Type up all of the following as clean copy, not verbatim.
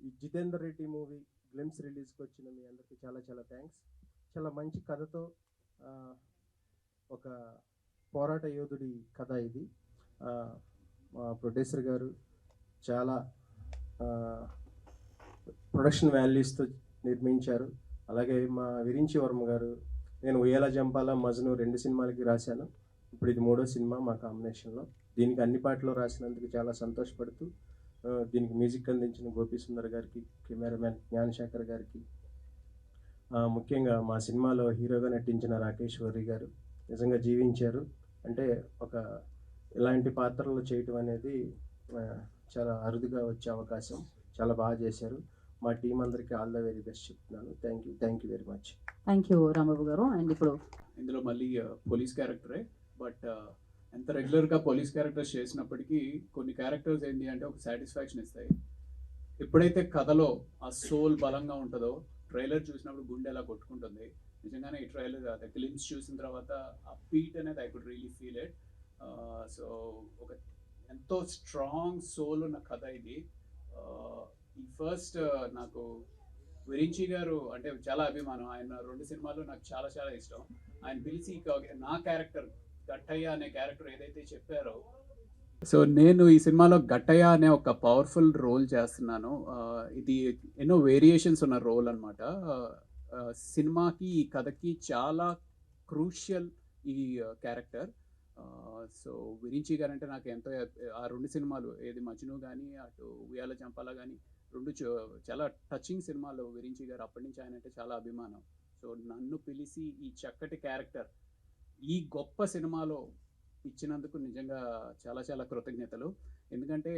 ఈ Jitender Reddy movie glimpse రిలీజ్కి వచ్చిన మీ అందరికీ చాలా చాలా థ్యాంక్స్. చాలా మంచి కథతో ఒక పోరాట యోధుడి కథ ఇది. మా ప్రొడ్యూసర్ గారు చాలా ప్రొడక్షన్ వాల్యూస్తో నిర్మించారు. అలాగే మా విరించి వర్మ గారు, నేను ఉయ్యాల జంపాల, మజ్ను 2 సినిమాలకి రాశాను. ఇప్పుడు ఇది 3వ సినిమా మా కాంబినేషన్లో. దీనికి అన్ని పాటలు రాసినందుకు చాలా సంతోషపడుతూ, దీనికి మ్యూజిక్ అందించిన గోపి సుందర్ గారికి, కెమెరామ్యాన్ జ్ఞానశేఖర్ గారికి, ముఖ్యంగా మా సినిమాలో హీరోగా నటించిన రాకేష్ వర్రి గారు నిజంగా జీవించారు. అంటే ఒక ఇలాంటి పాత్రలు చేయటం అనేది చాలా అరుదుగా వచ్చే అవకాశం. చాలా బాగా చేశారు. మా టీం అందరికీ ఆల్ ద వెరీ బెస్ట్ చెప్తున్నాను. Thank you very much. Thank you Rambabu గారు. అండ్ ఇప్పుడు ఇందులో మళ్ళీ పోలీస్ క్యారెక్టరే, బట్ ఎంత రెగ్యులర్గా పోలీస్ క్యారెక్టర్స్ చేసినప్పటికీ కొన్ని క్యారెక్టర్స్ ఏంటి అంటే ఒక సాటిస్ఫాక్షన్ ఇస్తాయి. ఎప్పుడైతే కథలో ఆ సోల్ బలంగా ఉంటుందో, ట్రైలర్ చూసినప్పుడు గుండె ఎలా కొట్టుకుంటుంది. నిజంగానే ఈ ట్రైలర్ గ్లిమ్స్ చూసిన తర్వాత ఆ బీట్ అనేది I could really feel it. So ఒక ఎంతో స్ట్రాంగ్ సోల్ ఉన్న కథ ఇది. ఈ ఫస్ట్ నాకు విరించి గారు అంటే చాలా అభిమానం. ఆయన 2 సినిమాలు నాకు చాలా చాలా ఇష్టం. ఆయన పిలిచి నా క్యారెక్టర్ గట్టయ్య అనే క్యారెక్టర్ ఏదైతే చెప్పారో, సో నేను ఈ సినిమాలో గట్టయ్య అనే ఒక పవర్ఫుల్ రోల్ చేస్తున్నాను. ఇది ఎన్నో వేరియేషన్స్ ఉన్న రోల్ అనమాట. సినిమాకి ఈ కథకి చాలా క్రూషియల్ ఈ క్యారెక్టర్. సో విరించి గారు అంటే నాకు ఎంతో, ఆ 2 సినిమాలు ఏది మజ్ను కానీ అటు ఉయ్యాల చంపాల కానీ 2 చాలా టచింగ్ సినిమాలు విరించి గారు. అప్పటి నుంచి ఆయన అంటే చాలా అభిమానం. సో నన్ను పిలిచి ఈ చక్కటి క్యారెక్టర్ ఈ గొప్ప సినిమాలో ఇచ్చినందుకు నిజంగా చాలా చాలా కృతజ్ఞతలు. ఎందుకంటే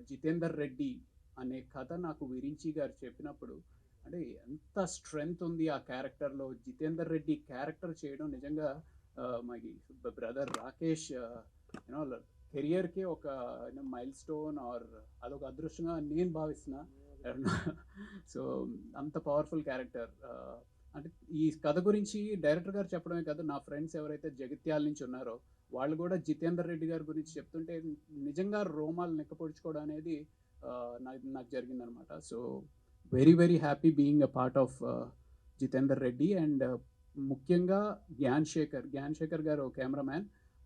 జితేందర్ రెడ్డి అనే కథ నాకు విరించి గారు చెప్పినప్పుడు అంటే ఎంత స్ట్రెంగ్త్ ఉంది ఆ క్యారెక్టర్లో. జితేందర్ రెడ్డి క్యారెక్టర్ చేయడం నిజంగా మా బ్రదర్ రాకేష్ యూనో కెరియర్కి ఒక మైల్ స్టోన్ ఆర్ అదొక అదృష్టంగా నేను భావిస్తున్నా. సో అంత పవర్ఫుల్ క్యారెక్టర్. అంటే ఈ కథ గురించి డైరెక్టర్ గారు చెప్పడమే కాదు, నా ఫ్రెండ్స్ ఎవరైతే జగిత్యాల నుంచి ఉన్నారో వాళ్ళు కూడా జితేందర్ రెడ్డి గారి గురించి చెప్తుంటే నిజంగా రోమాలు నిక్కపొడుచుకోవడం అనేది నాకు జరిగిందనమాట. So very very happy being a part of Jitender Reddy. And ముఖ్యంగా జ్ఞాన్ శేఖర్ గారు కెమెరామ్యాన్.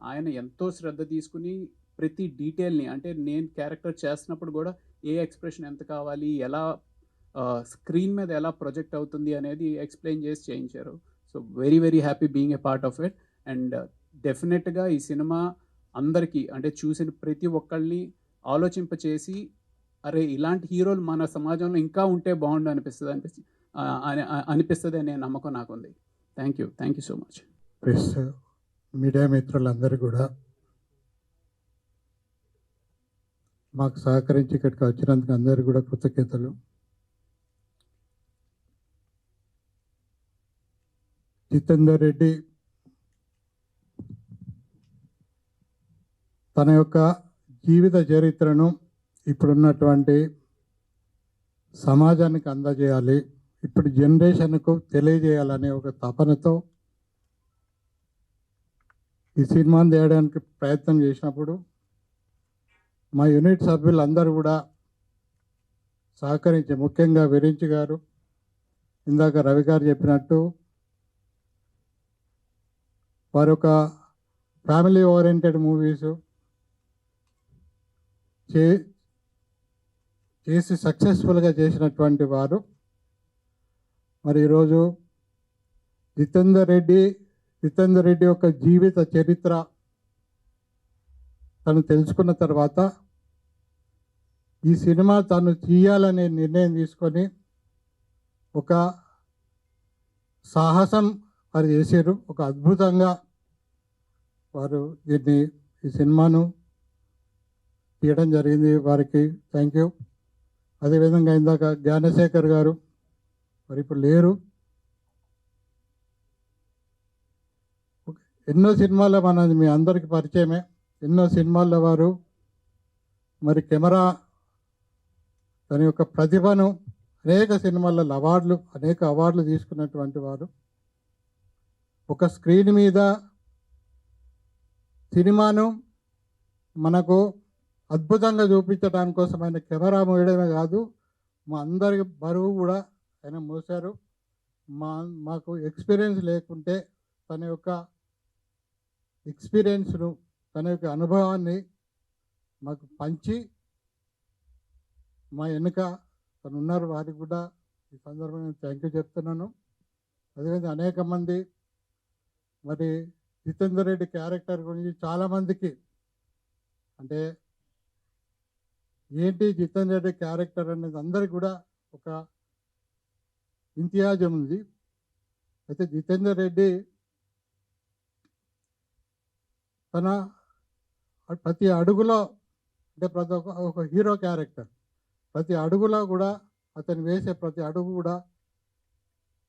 ఆయన ఎంతో శ్రద్ధ తీసుకుని ప్రతి డీటెయిల్ని, అంటే నేను క్యారెక్టర్ చేస్తున్నప్పుడు కూడా ఏ ఎక్స్ప్రెషన్ ఎంత కావాలి, ఎలా స్క్రీన్ మీద ఎలా ప్రొజెక్ట్ అవుతుంది అనేది ఎక్స్ప్లెయిన్ చేసి చేయించారు. So very very happy being a part of it. And డెఫినెట్గా ఈ సినిమా అందరికీ అంటే చూసిన ప్రతి ఒక్కళ్ళని ఆలోచింపచేసి అరే ఇలాంటి హీరోలు మన సమాజంలో ఇంకా ఉంటే బాగుండు అనిపిస్తుంది అనే నమ్మకం నాకుంది. Thank you so much. Press media మిత్రులందరూ కూడా మాకు సహకరించి ఇక్కడికి వచ్చినందుకు అందరూ కూడా కృతజ్ఞతలు. జితేందర్ రెడ్డి తన యొక్క జీవిత చరిత్రను ఇప్పుడున్నటువంటి సమాజానికి అందజేయాలి, ఇప్పుడు జనరేషన్కు తెలియజేయాలనే ఒక తపనతో ఈ సినిమాని తీయడానికి ప్రయత్నం చేసినప్పుడు మా యూనిట్ సభ్యులందరూ కూడా సహకరించి, ముఖ్యంగా విరించి గారు, ఇందాక రవి గారు చెప్పినట్టు వారు ఒక ఫ్యామిలీ ఓరియంటెడ్ మూవీస్ చేసి సక్సెస్ఫుల్గా చేసినటువంటి వారు. మరి ఈరోజు జితేందర్ రెడ్డి యొక్క జీవిత చరిత్ర తను తెలుసుకున్న తర్వాత ఈ సినిమా తను చేయాలనే నిర్ణయం తీసుకొని ఒక సాహసం వారు చేశారు. ఒక అద్భుతంగా వారు ఈ సినిమాను తీయడం జరిగింది. వారికి థ్యాంక్ యూ. అదేవిధంగా ఇందాక జ్ఞానశేఖర్ గారు మరి ఇప్పుడు లేరు. ఎన్నో సినిమాల్లో మీ అందరికీ పరిచయమే. ఎన్నో సినిమాల్లో వారు మరి కెమెరా తన యొక్క ప్రతిభను అనేక సినిమాలలో అనేక అవార్డులు తీసుకున్నటువంటి వారు. ఒక స్క్రీన్ మీద సినిమాను మనకు అద్భుతంగా చూపించడానికి కోసం ఆయన కెమెరా మోయడమే కాదు, మా అందరి బరువు కూడా ఆయన మోశారు. మాకు ఎక్స్పీరియన్స్ లేకుంటే తన యొక్క ఎక్స్పీరియన్స్ను, తన యొక్క అనుభవాన్ని మాకు పంచి మా వెనుక తను ఉన్నారు. వారికి కూడా ఈ సందర్భంగా థ్యాంక్ యూ చెప్తున్నాను. అదేవిధంగా అనేక మంది మరి జితేందర్ రెడ్డి క్యారెక్టర్ గురించి చాలామందికి అంటే ఏంటి జితేందర్ రెడ్డి క్యారెక్టర్ అనేది అందరికి కూడా ఒక ఇంతియాజం ఉంది. అయితే జితేందర్ రెడ్డి తన ప్రతి అడుగులో అంటే ప్రతి ఒక హీరో క్యారెక్టర్, ప్రతి అడుగులో కూడా అతను వేసే ప్రతి అడుగు కూడా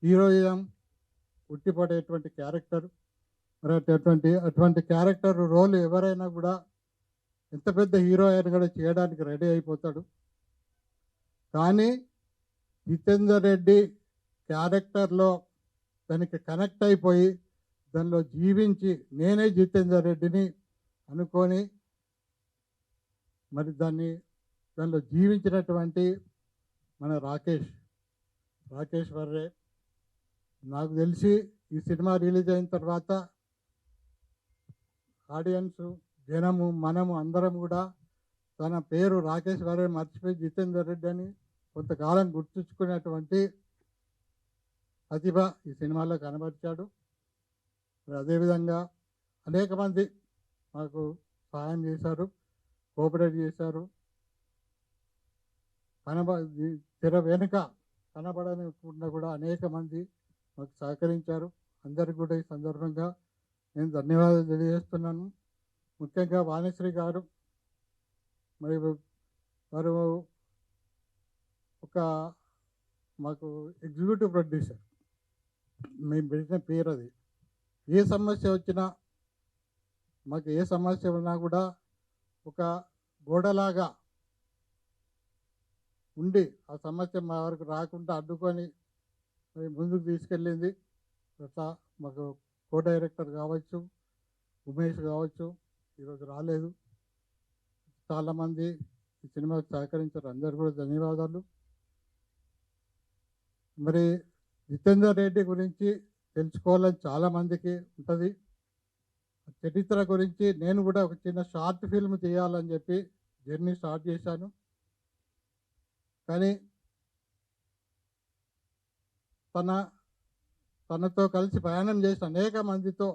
హీరోయిజం ఉట్టిపడేటువంటి క్యారెక్టర్. మరి అటువంటి క్యారెక్టర్ రోల్ ఎవరైనా కూడా ఎంత పెద్ద హీరో అయినా కూడా చేయడానికి రెడీ అయిపోతాడు. కానీ జితేందర్ రెడ్డి క్యారెక్టర్లో దానికి కనెక్ట్ అయిపోయి దానిలో జీవించి నేనే జితేందర్ రెడ్డిని అనుకొని మరి దానిలో జీవించినటువంటి మన రాకేష్ వర్రే. నాకు తెలిసి ఈ సినిమా రిలీజ్ అయిన తర్వాత ఆడియన్స్, జనము, మనము అందరం కూడా తన పేరు రాకేష్ వర్రే మర్చిపోయి జితేందర్ రెడ్డి అని కొంతకాలం గుర్తుంచుకునేటువంటి ప్రతిభ ఈ సినిమాలో కనబరిచాడు. అదేవిధంగా అనేక మంది మాకు సహాయం చేశారు, కోఆపరేట్ చేశారు. తెర వెనుక కనబడకుండా కూడా అనేక మంది మాకు సహకరించారు. అందరికి కూడా ఈ సందర్భంగా నేను ధన్యవాదాలు తెలియజేస్తున్నాను. ముఖ్యంగా వాణిశ్రీ గారు, మరి వారు ఒక మాకు ఎగ్జిక్యూటివ్ ప్రొడ్యూసర్, మేము పెట్టిన పేరు అది. ఏ సమస్య వచ్చినా, మాకు ఏ సమస్య ఉన్నా కూడా ఒక గోడలాగా ఉండి ఆ సమస్య మా వరకు రాకుండా అడ్డుకొని మరి ముందుకు తీసుకెళ్ళింది. అట్లా మాకు కో డైరెక్టర్ కావచ్చు, ఉమేష్ కావచ్చు, ఈరోజు రాలేదు. చాలామంది ఈ సినిమాకు సహకరించారు, అందరు కూడా ధన్యవాదాలు. మరి జితేందర్ రెడ్డి గురించి తెలుసుకోవాలని చాలామందికి ఉంటుంది. చరిత్ర గురించి నేను కూడా ఒక చిన్న షార్ట్ ఫిల్మ్ చేయాలని చెప్పి జర్నీ స్టార్ట్ చేశాను. కానీ తనతో కలిసి ప్రయాణం చేసిన అనేక మందితో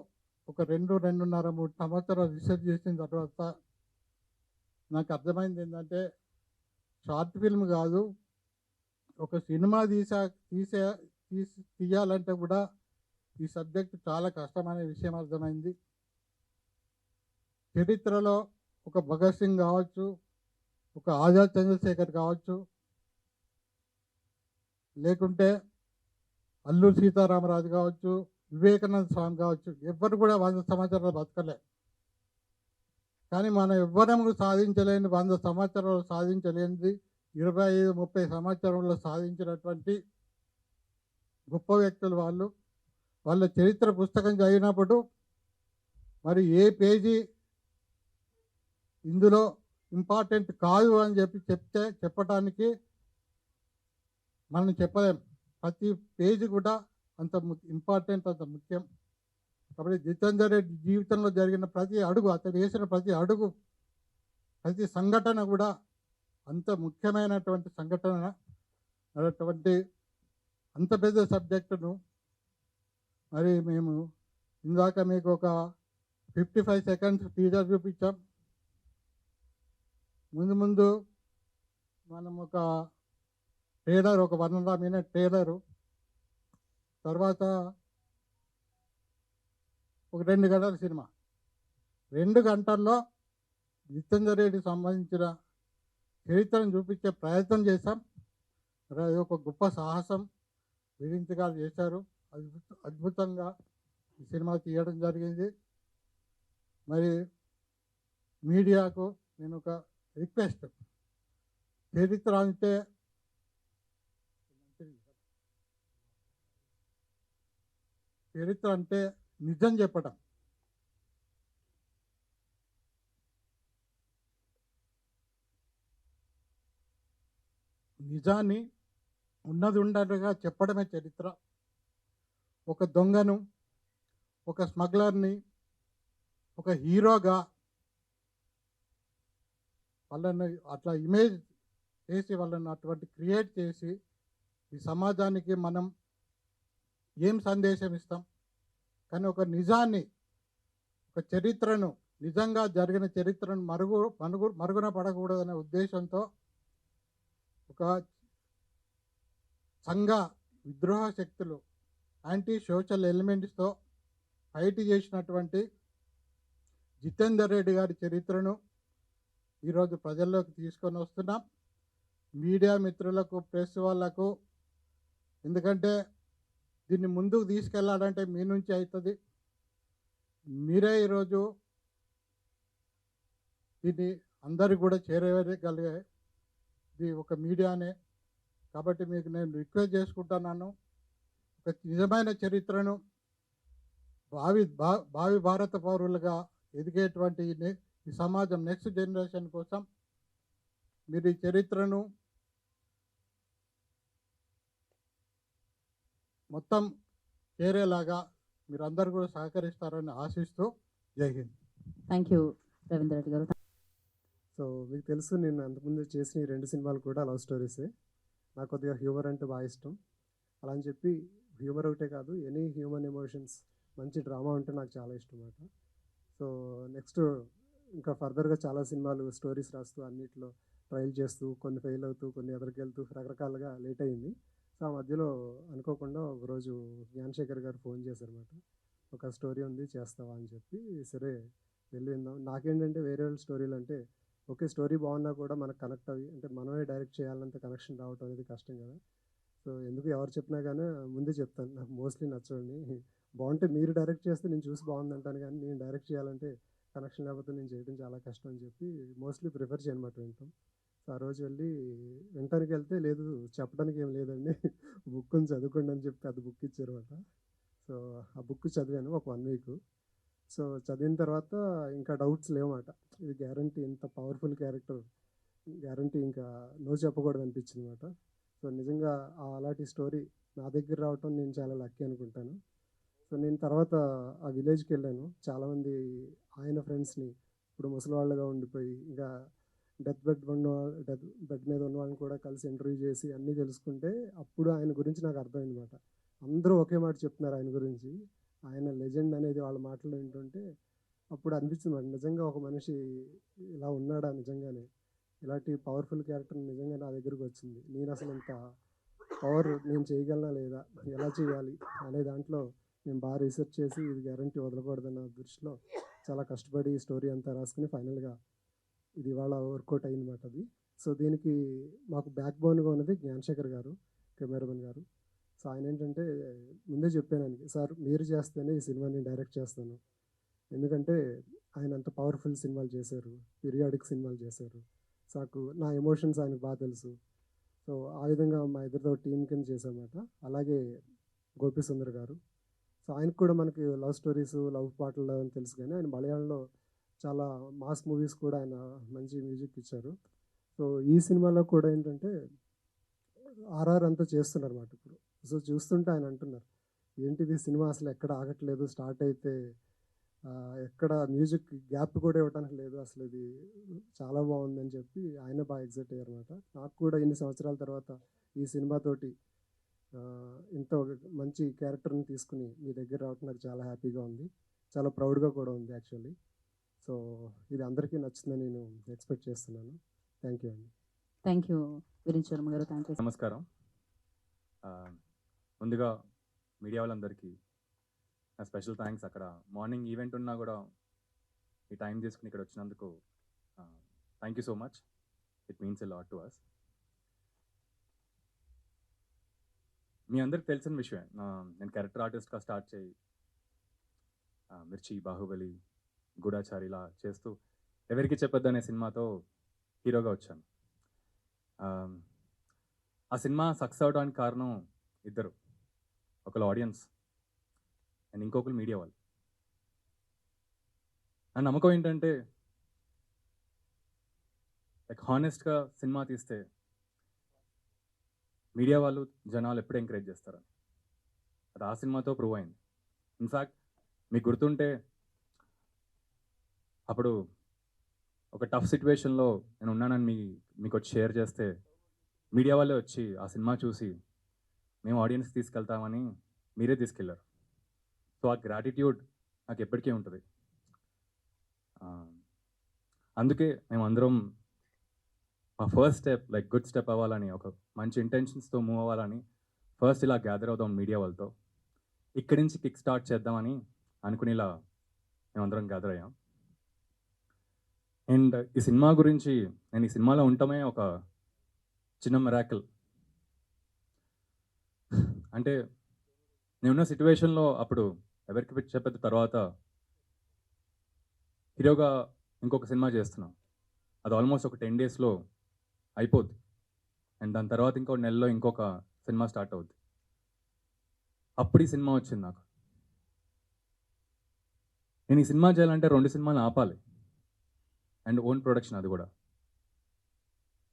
ఒక 2.5-3 సంవత్సరాలు రీసెర్చ్ చేసిన తర్వాత నాకు అర్థమైంది ఏంటంటే షార్ట్ ఫిల్మ్ కాదు, ఒక సినిమా తీయాలంటే కూడా ఈ సబ్జెక్ట్ చాలా కష్టమనే విషయం అర్థమైంది. చరిత్రలో ఒక భగత్ సింగ్ కావచ్చు, ఒక ఆజాద్ చంద్రశేఖర్ కావచ్చు, లేకుంటే అల్లూరి సీతారామరాజు కావచ్చు, వివేకానంద స్వామి కావచ్చు, ఎవ్వరు కూడా 100 సంవత్సరాలు బతకలే. కానీ మనం ఎవ్వరం సాధించలేని 100 సంవత్సరాలు సాధించలేనిది 25-30 సంవత్సరంలో సాధించినటువంటి గొప్ప వ్యక్తులు వాళ్ళు. వాళ్ళ చరిత్ర పుస్తకం చదివినప్పుడు మరి ఏ పేజీ ఇందులో ఇంపార్టెంట్ కాదు అని చెప్పటానికి మనం చెప్పలేం. ప్రతి పేజీ కూడా అంత ఇంపార్టెంట్, అంత ముఖ్యం. కాబట్టి జితేందర్ రెడ్డి జీవితంలో జరిగిన ప్రతి అడుగు, అతను వేసిన ప్రతి అడుగు, ప్రతి సంఘటన కూడా అంత ముఖ్యమైనటువంటి సంఘటన. అటువంటి అంత పెద్ద సబ్జెక్టును మరి మేము ఇందాక మీకు ఒక 55 సెకండ్స్ టీజర్ చూపించాం. ముందు మనం ఒక ట్రైలర్, ఒక 1.5 మినిట్ ట్రైలరు, తర్వాత ఒక 2 గంటల సినిమా. 2 గంటల్లో జితేందర్ రెడ్డికి సంబంధించిన చరిత్రను చూపించే ప్రయత్నం చేశాం. అది ఒక గొప్ప సాహసం విరించి గారు చేశారు. అద్భుతంగా ఈ సినిమా తీయడం జరిగింది. మరి మీడియాకు నేను ఒక రిక్వెస్ట్, చరిత్ర అంటే నిజం చెప్పటం. నిజాన్ని ఉన్నది ఉండగా చెప్పడమే చరిత్ర. ఒక దొంగను, ఒక స్మగ్లర్ని ఒక హీరోగా వాళ్ళని అట్లా ఇమేజ్ చేసి వాళ్ళని అటువంటి క్రియేట్ చేసి ఈ సమాజానికి మనం ఏం సందేశం ఇస్తాం? కానీ ఒక నిజాన్ని, ఒక చరిత్రను, నిజంగా జరిగిన చరిత్రను మరుగున పడకూడదనే ఉద్దేశంతో ఒక సంఘ విద్రోహ శక్తులు, యాంటీ సోషల్ ఎలిమెంట్స్తో ఫైట్ చేసినటువంటి జితేందర్ రెడ్డి గారి చరిత్రను ఈరోజు ప్రజల్లోకి తీసుకొని వస్తున్నాం. మీడియా మిత్రులకు, ప్రెస్ వాళ్ళకు, ఎందుకంటే దీన్ని ముందుకు తీసుకెళ్లాలంటే మీ నుంచి అవుతుంది. మీరే ఈరోజు దీన్ని అందరికి కూడా చేరవేయగలిగేది ఒక మీడియానే. కాబట్టి మీకు నేను రిక్వెస్ట్ చేసుకుంటున్నాను, ఒక నిజమైన చరిత్రను భావి భారత పౌరులుగా ఎదిగేటువంటి ఈ సమాజం నెక్స్ట్ జనరేషన్ కోసం మీరు ఈ చరిత్రను మొత్తం చేరేలాగా మీరు అందరు కూడా సహకరిస్తారని ఆశిస్తూ జై హింద్. థ్యాంక్ యూ రవీంద్ర రెడ్డి గారు. సో మీకు తెలుసు, నేను అంతకుముందు చేసిన ఈ 2 సినిమాలు కూడా లవ్ స్టోరీసే. నాకు కొద్దిగా హ్యూమర్ అంటే బాగా ఇష్టం. అలా అని చెప్పి హ్యూమర్ ఒకటే కాదు, ఎనీ హ్యూమన్ ఎమోషన్స్, మంచి డ్రామా ఉంటే నాకు చాలా ఇష్టం అన్నమాట. సో నెక్స్ట్ ఇంకా ఫర్దర్గా చాలా సినిమాలు స్టోరీస్ రాస్తూ అన్నిట్లో ట్రయల్ చేస్తూ, కొన్ని ఫెయిల్ అవుతూ, కొన్ని ఎదురుకెళ్తూ రకరకాలుగా లేట్ అయింది. సో ఆ మధ్యలో అనుకోకుండా ఒకరోజు జ్ఞానశేఖర్ గారు ఫోన్ చేశారన్నమాట. ఒక స్టోరీ ఉంది చేస్తావా అని చెప్పి. సరే వెళ్ళి విందాం. నాకేంటంటే వేరే వాళ్ళ స్టోరీలు అంటే ఓకే, స్టోరీ బాగున్నా కూడా మనకు కనెక్ట్ అయ్యి, అంటే మనమే డైరెక్ట్ చేయాలంత కనెక్షన్ రావటం అనేది కష్టం కదా. సో ఎందుకు ఎవరు చెప్పినా కానీ ముందే చెప్తాను, నాకు మోస్ట్లీ నచ్చండి. బాగుంటే మీరు డైరెక్ట్ చేస్తే నేను చూసి బాగుందంటాను, కానీ నేను డైరెక్ట్ చేయాలంటే కనెక్షన్ లేకపోతే నేను చేయడం చాలా కష్టం అని చెప్పి మోస్ట్లీ ప్రిఫర్ చేయనమాట వింటాం. సో ఆ రోజు వెళ్ళి వినటానికి వెళ్తే, లేదు చెప్పడానికి ఏం లేదండి, బుక్ని చదువుకోండి అని చెప్పి అది బుక్ ఇచ్చారన్నమాట. సో ఆ బుక్ చదివాను ఒక 1 వీక్. సో చదివిన తర్వాత ఇంకా డౌట్స్ లేవన్నమాట. ఇది గ్యారంటీ, ఇంత పవర్ఫుల్ క్యారెక్టర్, గ్యారంటీ ఇంకా నో చెప్పకూడదు అనిపించింది అనమాట. సో నిజంగా అలాంటి స్టోరీ నా దగ్గర రావటం నేను చాలా లక్కీ అనుకుంటాను. సో నేను తర్వాత ఆ విలేజ్కి వెళ్ళాను. చాలామంది ఆయన ఫ్రెండ్స్ని, ఇప్పుడు ముసలివాళ్ళగా ఉండిపోయి ఇంకా డెత్ బెడ్ మీద ఉన్న వాళ్ళని కూడా కలిసి ఇంటర్వ్యూ చేసి అన్నీ తెలుసుకుంటే అప్పుడు ఆయన గురించి నాకు అర్థమైందన్నమాట. అందరూ ఒకే మాట చెప్తున్నారు ఆయన గురించి, ఆయన లెజెండ్ అనేది వాళ్ళ మాటలు వింటుంటే అప్పుడు అనిపించింది మాట, నిజంగా ఒక మనిషి ఇలా ఉన్నాడా, నిజంగానే ఇలాంటి పవర్ఫుల్ క్యారెక్టర్ నిజంగా నా దగ్గరకు వచ్చింది. నేను అసలు ఇంత పవర్ నేను చేయగలనా లేదా, ఎలా చేయాలి అనే దాంట్లో నేను బాగా రీసెర్చ్ చేసి ఇది గ్యారంటీ వదలకూడదన్న దృష్టిలో చాలా కష్టపడి ఈ స్టోరీ అంతా రాసుకుని ఫైనల్గా ఇది ఇవాళ వర్కౌట్ అయిందన్నమాట అది. సో దీనికి మాకు బ్యాక్ బోన్గా ఉన్నది జ్ఞానశేఖర్ గారు, కెమెరామెన్ గారు. సో ఆయన ఏంటంటే ముందే చెప్పాను ఆయనకి, సార్ మీరు చేస్తేనే ఈ సినిమా నేను డైరెక్ట్ చేస్తాను, ఎందుకంటే ఆయన అంత పవర్ఫుల్ సినిమాలు చేశారు, పీరియాడిక్ సినిమాలు చేశారు. సో నాకు నా ఎమోషన్స్ ఆయనకు బాగా తెలుసు. సో ఆ విధంగా మా ఇద్దరితో టీం కింద చేసామన్నమాట. అలాగే గోపి సుందర్ గారు, సో ఆయనకు కూడా మనకి లవ్ స్టోరీస్, లవ్ పాటలు అని తెలుసు, కానీ ఆయన మలయాళంలో చాలా మాస్ మూవీస్ కూడా ఆయన మంచి మ్యూజిక్ ఇచ్చారు. సో ఈ సినిమాలో కూడా ఏంటంటే ఆర్ఆర్ అంతా చేస్తున్నారు అన్నమాట ఇప్పుడు. సో చూస్తుంటే ఆయన అంటున్నారు, ఏంటిది సినిమా అసలు ఎక్కడ ఆగట్లేదు, స్టార్ట్ అయితే ఎక్కడ మ్యూజిక్ గ్యాప్ కూడా ఇవ్వడానికి లేదు, అసలు ఇది చాలా బాగుందని చెప్పి ఆయన బాగా ఎగ్జైట్ అయ్యారు అనమాట. నాకు కూడా ఇన్ని సంవత్సరాల తర్వాత ఈ సినిమాతోటి ఇంత మంచి క్యారెక్టర్ని తీసుకుని మీ దగ్గర రావడం నాకు చాలా హ్యాపీగా ఉంది, చాలా ప్రౌడ్గా కూడా ఉంది యాక్చువల్లీ. సో ఇది అందరికీ నచ్చిందని నేను ఎక్స్పెక్ట్ చేస్తున్నాను. థ్యాంక్ యూ అండి. థ్యాంక్ యూ వీరేంద్ర శర్మ గారు. Thank you. నమస్కారం. ముందుగా మీడియా వాళ్ళందరికీ నా స్పెషల్ థ్యాంక్స్. అక్కడ మార్నింగ్ ఈవెంట్ ఉన్నా కూడా ఈ టైం తీసుకుని ఇక్కడ వచ్చినందుకు thank you so much. It means a lot to us. మీ అందరికి తెలిసిన విషయం, నేను క్యారెక్టర్ ఆర్టిస్ట్గా స్టార్ట్ చేయి మిర్చి, బాహుబలి, గూఢాచారి ఇలా చేస్తూ ఎవరికి చెప్పొద్దు అనే సినిమాతో హీరోగా వచ్చాను. ఆ సినిమా సక్సెస్ అవడానికి కారణం ఇద్దరు, ఒకరు ఆడియన్స్ అండ్ ఇంకొకరు మీడియా వాళ్ళు. నా నమ్మకం ఏంటంటే లైక్ హానెస్ట్గా సినిమా తీస్తే మీడియా వాళ్ళు జనాలు ఎప్పుడు ఎంకరేజ్ చేస్తారు. అది ఆ సినిమాతో ప్రూవ్ అయింది. ఇన్ఫ్యాక్ట్ మీకు గుర్తుంటే అప్పుడు ఒక టఫ్ సిచ్యువేషన్లో నేను ఉన్నానని మీకు వచ్చి షేర్ చేస్తే మీడియా వాళ్ళే వచ్చి ఆ సినిమా చూసి మేము ఆడియన్స్ తీసుకెళ్తామని మీరే తీసుకెళ్లారు. సో ఆ గ్రాటిట్యూడ్ నాకు ఎప్పటికీ ఉంటుంది. అందుకే మేమందరం మా first step like good step అవ్వాలని, ఒక మంచి ఇంటెన్షన్స్తో మూవ్ అవ్వాలని ఫస్ట్ ఇలా గ్యాదర్ అవుదాం మీడియా వాళ్ళతో, ఇక్కడి నుంచి కిక్ స్టార్ట్ చేద్దామని అనుకుని ఇలా మేమందరం గ్యాదర్ అయ్యాం. అండ్ ఈ సినిమా గురించి, నేను ఈ సినిమాలో ఉండటమే ఒక చిన్న మిరాకిల్. అంటే నేనున్న సిచ్యువేషన్లో అప్పుడు ఎవరికి చెప్పేది తర్వాత హీరోగా ఇంకొక సినిమా చేస్తున్నాం. అది ఆల్మోస్ట్ ఒక 10 డేస్లో అయిపోద్ది. అండ్ దాని తర్వాత ఇంకో నెలలో ఇంకొక సినిమా స్టార్ట్ అవుద్ది. అప్పుడు ఈ సినిమా వచ్చింది నాకు. నేను ఈ సినిమా చేయాలంటే 2 సినిమాలు ఆపాలి, అండ్ ఓన్ ప్రొడక్షన్ అది కూడా.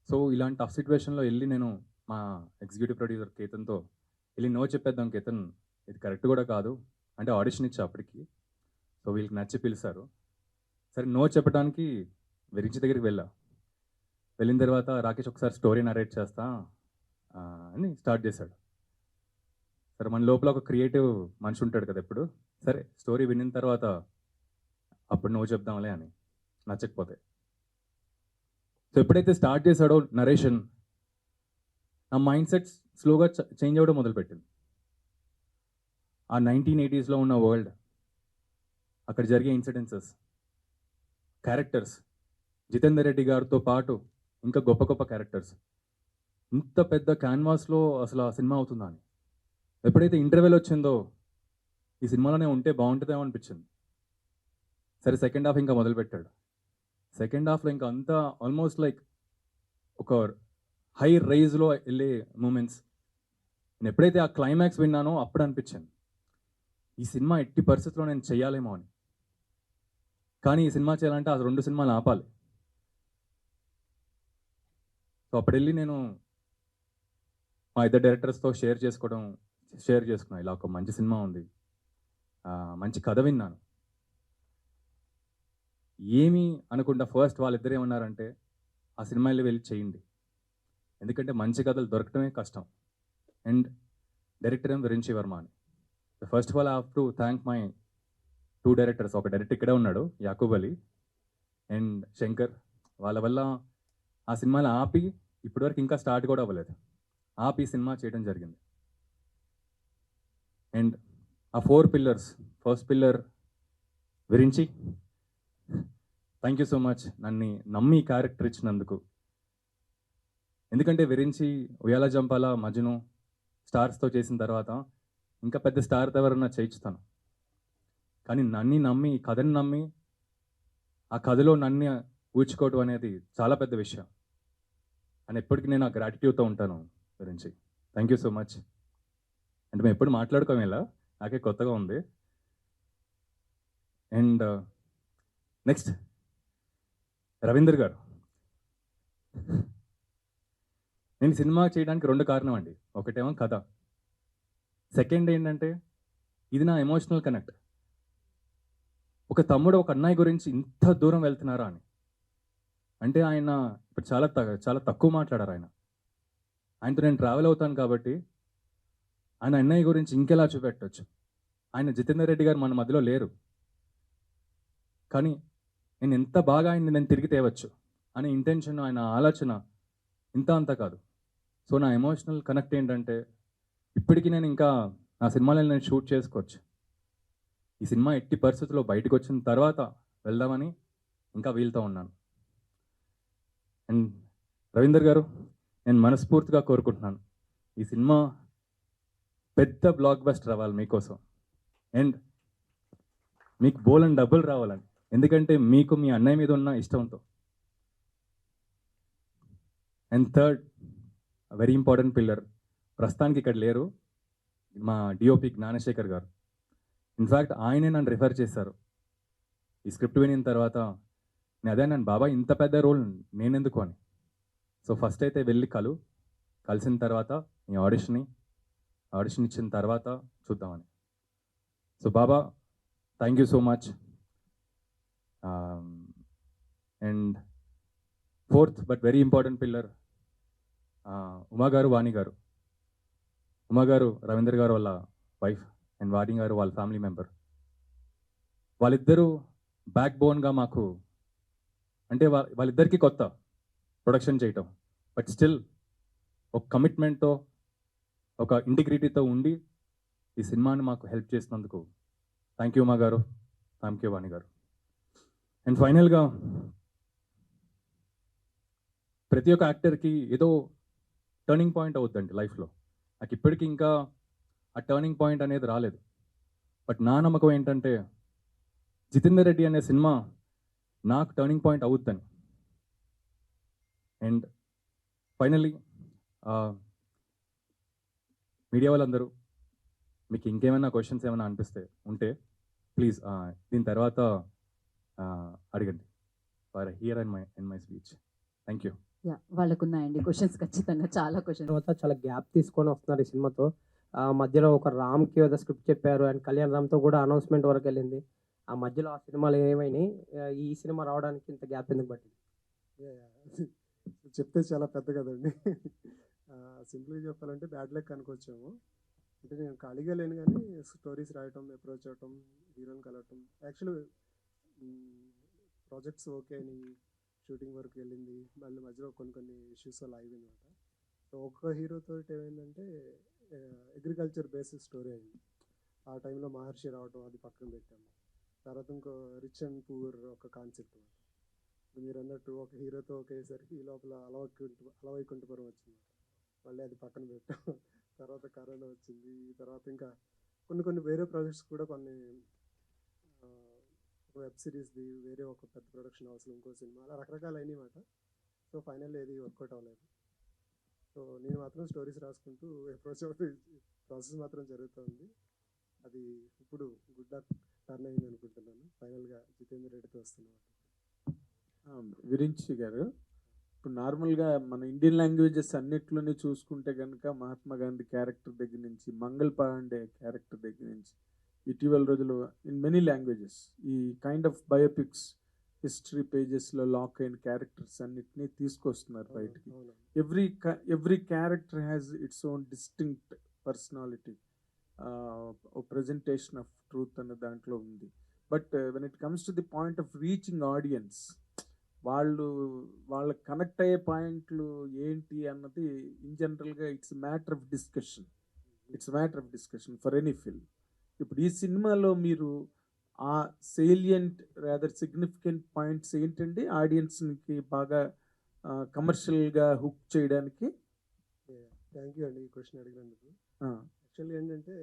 సో ఇలాంటి టఫ్ సిచ్యువేషన్లో వెళ్ళి నేను మా ఎగ్జిక్యూటివ్ ప్రొడ్యూసర్ కేతన్తో వెళ్ళి నో చెప్పేద్దాం కేతన్, ఇది కరెక్ట్ కూడా కాదు అంటే ఆడిషన్ ఇచ్చా అప్పటికి. సో వీళ్ళకి నచ్చి పిలిచారు. సరే నో చెప్పడానికి విరించి దగ్గరికి వెళ్ళిన తర్వాత రాకేష్ ఒకసారి స్టోరీ నరేట్ చేస్తా అని స్టార్ట్ చేశాడు. సరే మన లోపల ఒక క్రియేటివ్ మనిషి ఉంటాడు కదా ఎప్పుడు, సరే స్టోరీ విన్న తర్వాత అప్పుడు నో చెప్దాంలే అని, నచ్చకపోతే. సో ఎప్పుడైతే స్టార్ట్ చేశాడో నరేషన్, నా మైండ్ సెట్ స్లోగా చేంజ్ అవ్వడం మొదలుపెట్టింది. ఆ 1980s ఉన్న వరల్డ్, అక్కడ జరిగే ఇన్సిడెన్సెస్, క్యారెక్టర్స్, జితేందర్ రెడ్డి గారితో పాటు ఇంకా గొప్ప గొప్ప క్యారెక్టర్స్, ఇంత పెద్ద క్యాన్వాస్లో అసలు ఆ సినిమా అవుతుందా అని ఎప్పుడైతే ఇంటర్వెల్ వచ్చిందో ఈ సినిమాలోనే ఉంటే బాగుంటుందేమో అనిపించింది. సరే సెకండ్ హాఫ్ ఇంకా మొదలుపెట్టాడు. సెకండ్ హాఫ్లో ఇంకా అంతా ఆల్మోస్ట్ లైక్ ఒక హై రైజ్లో వెళ్ళే మూమెంట్స్. నేను ఎప్పుడైతే ఆ క్లైమాక్స్ విన్నానో అప్పుడు అనిపించింది ఈ సినిమా ఎట్టి పరిస్థితుల్లో నేను చెయ్యాలేమో అని. కానీ ఈ సినిమా చేయాలంటే ఆ 2 సినిమాలు ఆపాలి. సో అప్పుడు వెళ్ళి నేను మా ఇద్దరు డైరెక్టర్స్తో షేర్ చేసుకున్నాను, ఇలా ఒక మంచి సినిమా ఉంది, మంచి కథ విన్నాను. ఏమీ అనుకుంటా ఫస్ట్ వాళ్ళిద్దరు ఏమన్నారంటే ఆ సినిమాలో వెళ్ళి చేయండి, ఎందుకంటే మంచి కథలు దొరకటమే కష్టం. అండ్ డైరెక్టర్ ఏం విరించి వర్మ అని. First of all I have to thank my 2 directors. ఒక డైరెక్టర్ ఇక్కడే ఉన్నాడు, యాకూబ్ అలీ అండ్ శంకర్. వాళ్ళ వల్ల ఆ సినిమాలు ఆపి ఇప్పటివరకు ఇంకా స్టార్ట్ కూడా అవ్వలేదు, ఆపి సినిమా చేయడం జరిగింది. అండ్ ఆ 4 pillars, first pillar Virinchi, thank you so much నన్ను నమ్మి క్యారెక్టర్ ఇచ్చినందుకు. ఎందుకంటే విరించి, ఉయ్యాల జంపాల, మజ్ను స్టార్స్తో చేసిన తర్వాత ఇంకా పెద్ద స్టార్తో ఎవరన్నా చేయించుతాను. కానీ నన్ను నమ్మి, కథని నమ్మి ఆ కథలో నన్ను ఊడ్చుకోవడం అనేది చాలా పెద్ద విషయం. అని ఎప్పటికీ నేను ఆ గ్రాటిట్యూడ్తో ఉంటాను గురించి. Thank you so much. అంటే మేము ఎప్పుడు మాట్లాడుకోము ఇలా, నాకే కొత్తగా ఉంది. అండ్ నెక్స్ట్ రవీందర్ గారు. నేను సినిమా చేయడానికి 2 కారణం అండి. ఒకటేమో కథ, సెకండ్ ఏంటంటే ఇది నా ఎమోషనల్ కనెక్ట్. ఒక తమ్ముడు ఒక అన్నయ్య గురించి ఇంత దూరం వెళ్తున్నారా అని. అంటే ఆయన ఇప్పుడు చాలా తక్కువ మాట్లాడారు. ఆయనతో నేను ట్రావెల్ అవుతాను కాబట్టి ఆయన అన్నయ్య గురించి ఇంకెలా చూపెట్టచ్చు. ఆయన జితేందర్ రెడ్డి గారు మన మధ్యలో లేరు, కానీ నేను ఎంత బాగా ఆయన్ని నేను తిరిగి తేవచ్చు అనే ఇంటెన్షన్, ఆయన ఆలోచన ఇంత అంత కాదు. సో నా ఎమోషనల్ కనెక్ట్ ఏంటంటే ఇప్పటికీ నేను ఇంకా నా సినిమాలను నేను షూట్ చేసుకోవచ్చు. ఈ సినిమా ఎట్టి పరిస్థితుల్లో బయటకు వచ్చిన తర్వాత వెళ్దామని ఇంకా వీలుతో ఉన్నాను. అండ్ రవీందర్ గారు, నేను మనస్ఫూర్తిగా కోరుకుంటున్నాను ఈ సినిమా పెద్ద బ్లాక్ బస్టర్ అవ్వాలి మీకోసం, అండ్ మీకు బోలని డబ్బులు రావాలని. ఎందుకంటే మీకు మీ అన్నయ్య మీద ఉన్న ఇష్టంతో. And third very important pillar, ప్రస్తుతానికి ఇక్కడ లేరు, మా డిఓపి జ్ఞానశేఖర్ గారు. ఇన్ఫ్యాక్ట్ ఆయనే నన్ను రిఫర్ చేశారు ఈ స్క్రిప్ట్ వినిన తర్వాత. నన్ను బాబాయ్ ఇంత పెద్ద రోల్ నేనెందుకు అని. సో ఫస్ట్ అయితే వెళ్ళి కలిసిన తర్వాత ఈ ఆడిషన్ ఇచ్చిన తర్వాత చూద్దామని. So Baba, thank you so much. And fourth but very important pillar, Uma గారు, వాణి గారు. ఉమా గారు రవీంద్ర గారు వాళ్ళ వైఫ్ అండ్ వాణి గారు వాళ్ళ ఫ్యామిలీ మెంబర్. వాళ్ళిద్దరూ బ్యాక్ బోన్గా మాకు, అంటే వాళ్ళిద్దరికీ కొత్త ప్రొడక్షన్ చేయటం, బట్ స్టిల్ ఒక కమిట్మెంట్తో, ఒక ఇంటిగ్రిటీతో ఉండి ఈ సినిమాని మాకు హెల్ప్ చేసినందుకు థ్యాంక్ యూ ఉమా గారు, థ్యాంక్ యూ వాణి గారు. అండ్ ఫైనల్గా ప్రతి ఒక్క యాక్టర్కి ఏదో టర్నింగ్ పాయింట్ అవుద్దండి లైఫ్లో. నాకు ఇప్పటికీ ఇంకా ఆ టర్నింగ్ పాయింట్ అనేది రాలేదు. బట్ నా నమ్మకం ఏంటంటే జితేందర్ రెడ్డి అనే సినిమా నాకు టర్నింగ్ పాయింట్ అవుద్దని. అండ్ ఫైనల్లీ మీడియా వాళ్ళందరూ మీకు ఇంకేమైనా క్వశ్చన్స్ ఏమైనా అనిపిస్తే ఉంటే ప్లీజ్ దీని తర్వాత అడగండి. For hear in my speech. Thank you. Yeah, వాళ్ళకున్నాయండి క్వశ్చన్స్, ఖచ్చితంగా చాలా క్వశ్చన్స్. తర్వాత చాలా గ్యాప్ తీసుకొని వస్తున్నారు ఈ సినిమాతో. మధ్యలో ఒక రామ్కి ఏదో స్క్రిప్ట్ చెప్పారు అండ్ కళ్యాణ్ రామ్తో కూడా అనౌన్స్మెంట్ వరకు వెళ్ళింది. ఆ మధ్యలో ఆ సినిమాలు ఏమైనాయి, ఈ సినిమా రావడానికి ఇంత గ్యాప్ ఎందుకు పట్టింది? చెప్తే చాలా పెద్ద కదండి. సింపుల్గా చెప్పాలంటే బ్యాడ్ లక్ అనుకోవచ్చాము. అంటే నేను ఖాళీగా లేను కానీ స్టోరీస్ రాయటం, అప్రోచ్ అవటం, హీరోని కలవటం. యాక్చువల్లీ ప్రాజెక్ట్స్ ఓకే అని షూటింగ్ వరకు వెళ్ళింది, మళ్ళీ మధ్యలో కొన్ని ఇష్యూస్ వల్ల ఆగిపోయింది అనమాట. సో ఒక్క హీరోతో ఏమైందంటే అగ్రికల్చర్ బేసిస్ స్టోరీ అయింది. ఆ టైంలో మహర్షి రావటం, అది పక్కన పెట్టాము. తర్వాత ఇంకో రిచ్ అండ్ పూర్ ఒక కాన్సెప్ట్ అనమాట. మీరు అన్నట్టు ఒక హీరోతో ఒకేసరికి ఈ లోపల అలవైకుంఠపురం వచ్చింది, మళ్ళీ అది పక్కన పెట్టాం. తర్వాత కరోనా వచ్చింది. తర్వాత ఇంకా కొన్ని వేరే ప్రాజెక్ట్స్ కూడా, కొన్ని వెబ్ సిరీస్ది, వేరే ఒక పెద్ద ప్రొడక్షన్ హౌస్లో ఇంకో సినిమా, అలా రకరకాలు అయినాయి మాట. సో ఫైనల్ ఏది వర్కౌట్ అవ్వలేదు. సో నేను మాత్రం స్టోరీస్ రాసుకుంటూ అప్రోచ్ అవుతూ ప్రాసెస్ మాత్రం జరుగుతుంది. అది ఇప్పుడు గుడ్ లక్ టర్న్ అయింది అనుకుంటున్నాను. ఫైనల్గా జితేందర్ రెడ్డితో వస్తున్నాను. విరించి గారు, ఇప్పుడు నార్మల్గా మన ఇండియన్ లాంగ్వేజెస్ అన్నిట్లోనే చూసుకుంటే కనుక మహాత్మా గాంధీ క్యారెక్టర్ దగ్గర నుంచి, మంగళ్ పాండే క్యారెక్టర్ దగ్గర నుంచి, ఇటీవల రోజులు ఇన్ మెనీ లాంగ్వేజెస్ ఈ కైండ్ ఆఫ్ బయోపిక్స్, హిస్టరీ పేజెస్లో లాక్ అయిన క్యారెక్టర్స్ అన్నిటినీ తీసుకొస్తున్నారు బయటికి. Every character has its own distinct personality, presentation of truth అనే దాంట్లో ఉంది. But when it comes to the point of reaching audience, వాళ్ళ కనెక్ట్ అయ్యే పాయింట్లు ఏంటి అన్నది ఇన్ జనరల్గా it's matter of discussion for any film. ఇప్పుడు ఈ సినిమాలో మీరు ఆ సేలియంట్ రాదర్ సిగ్నిఫికెంట్ పాయింట్స్ ఏంటండి ఆడియన్స్కి బాగా కమర్షియల్గా హుక్ చేయడానికి? థ్యాంక్ యూ అండి ఈ క్వశ్చన్ అడిగినందుకు. యాక్చువల్లీ ఏంటంటే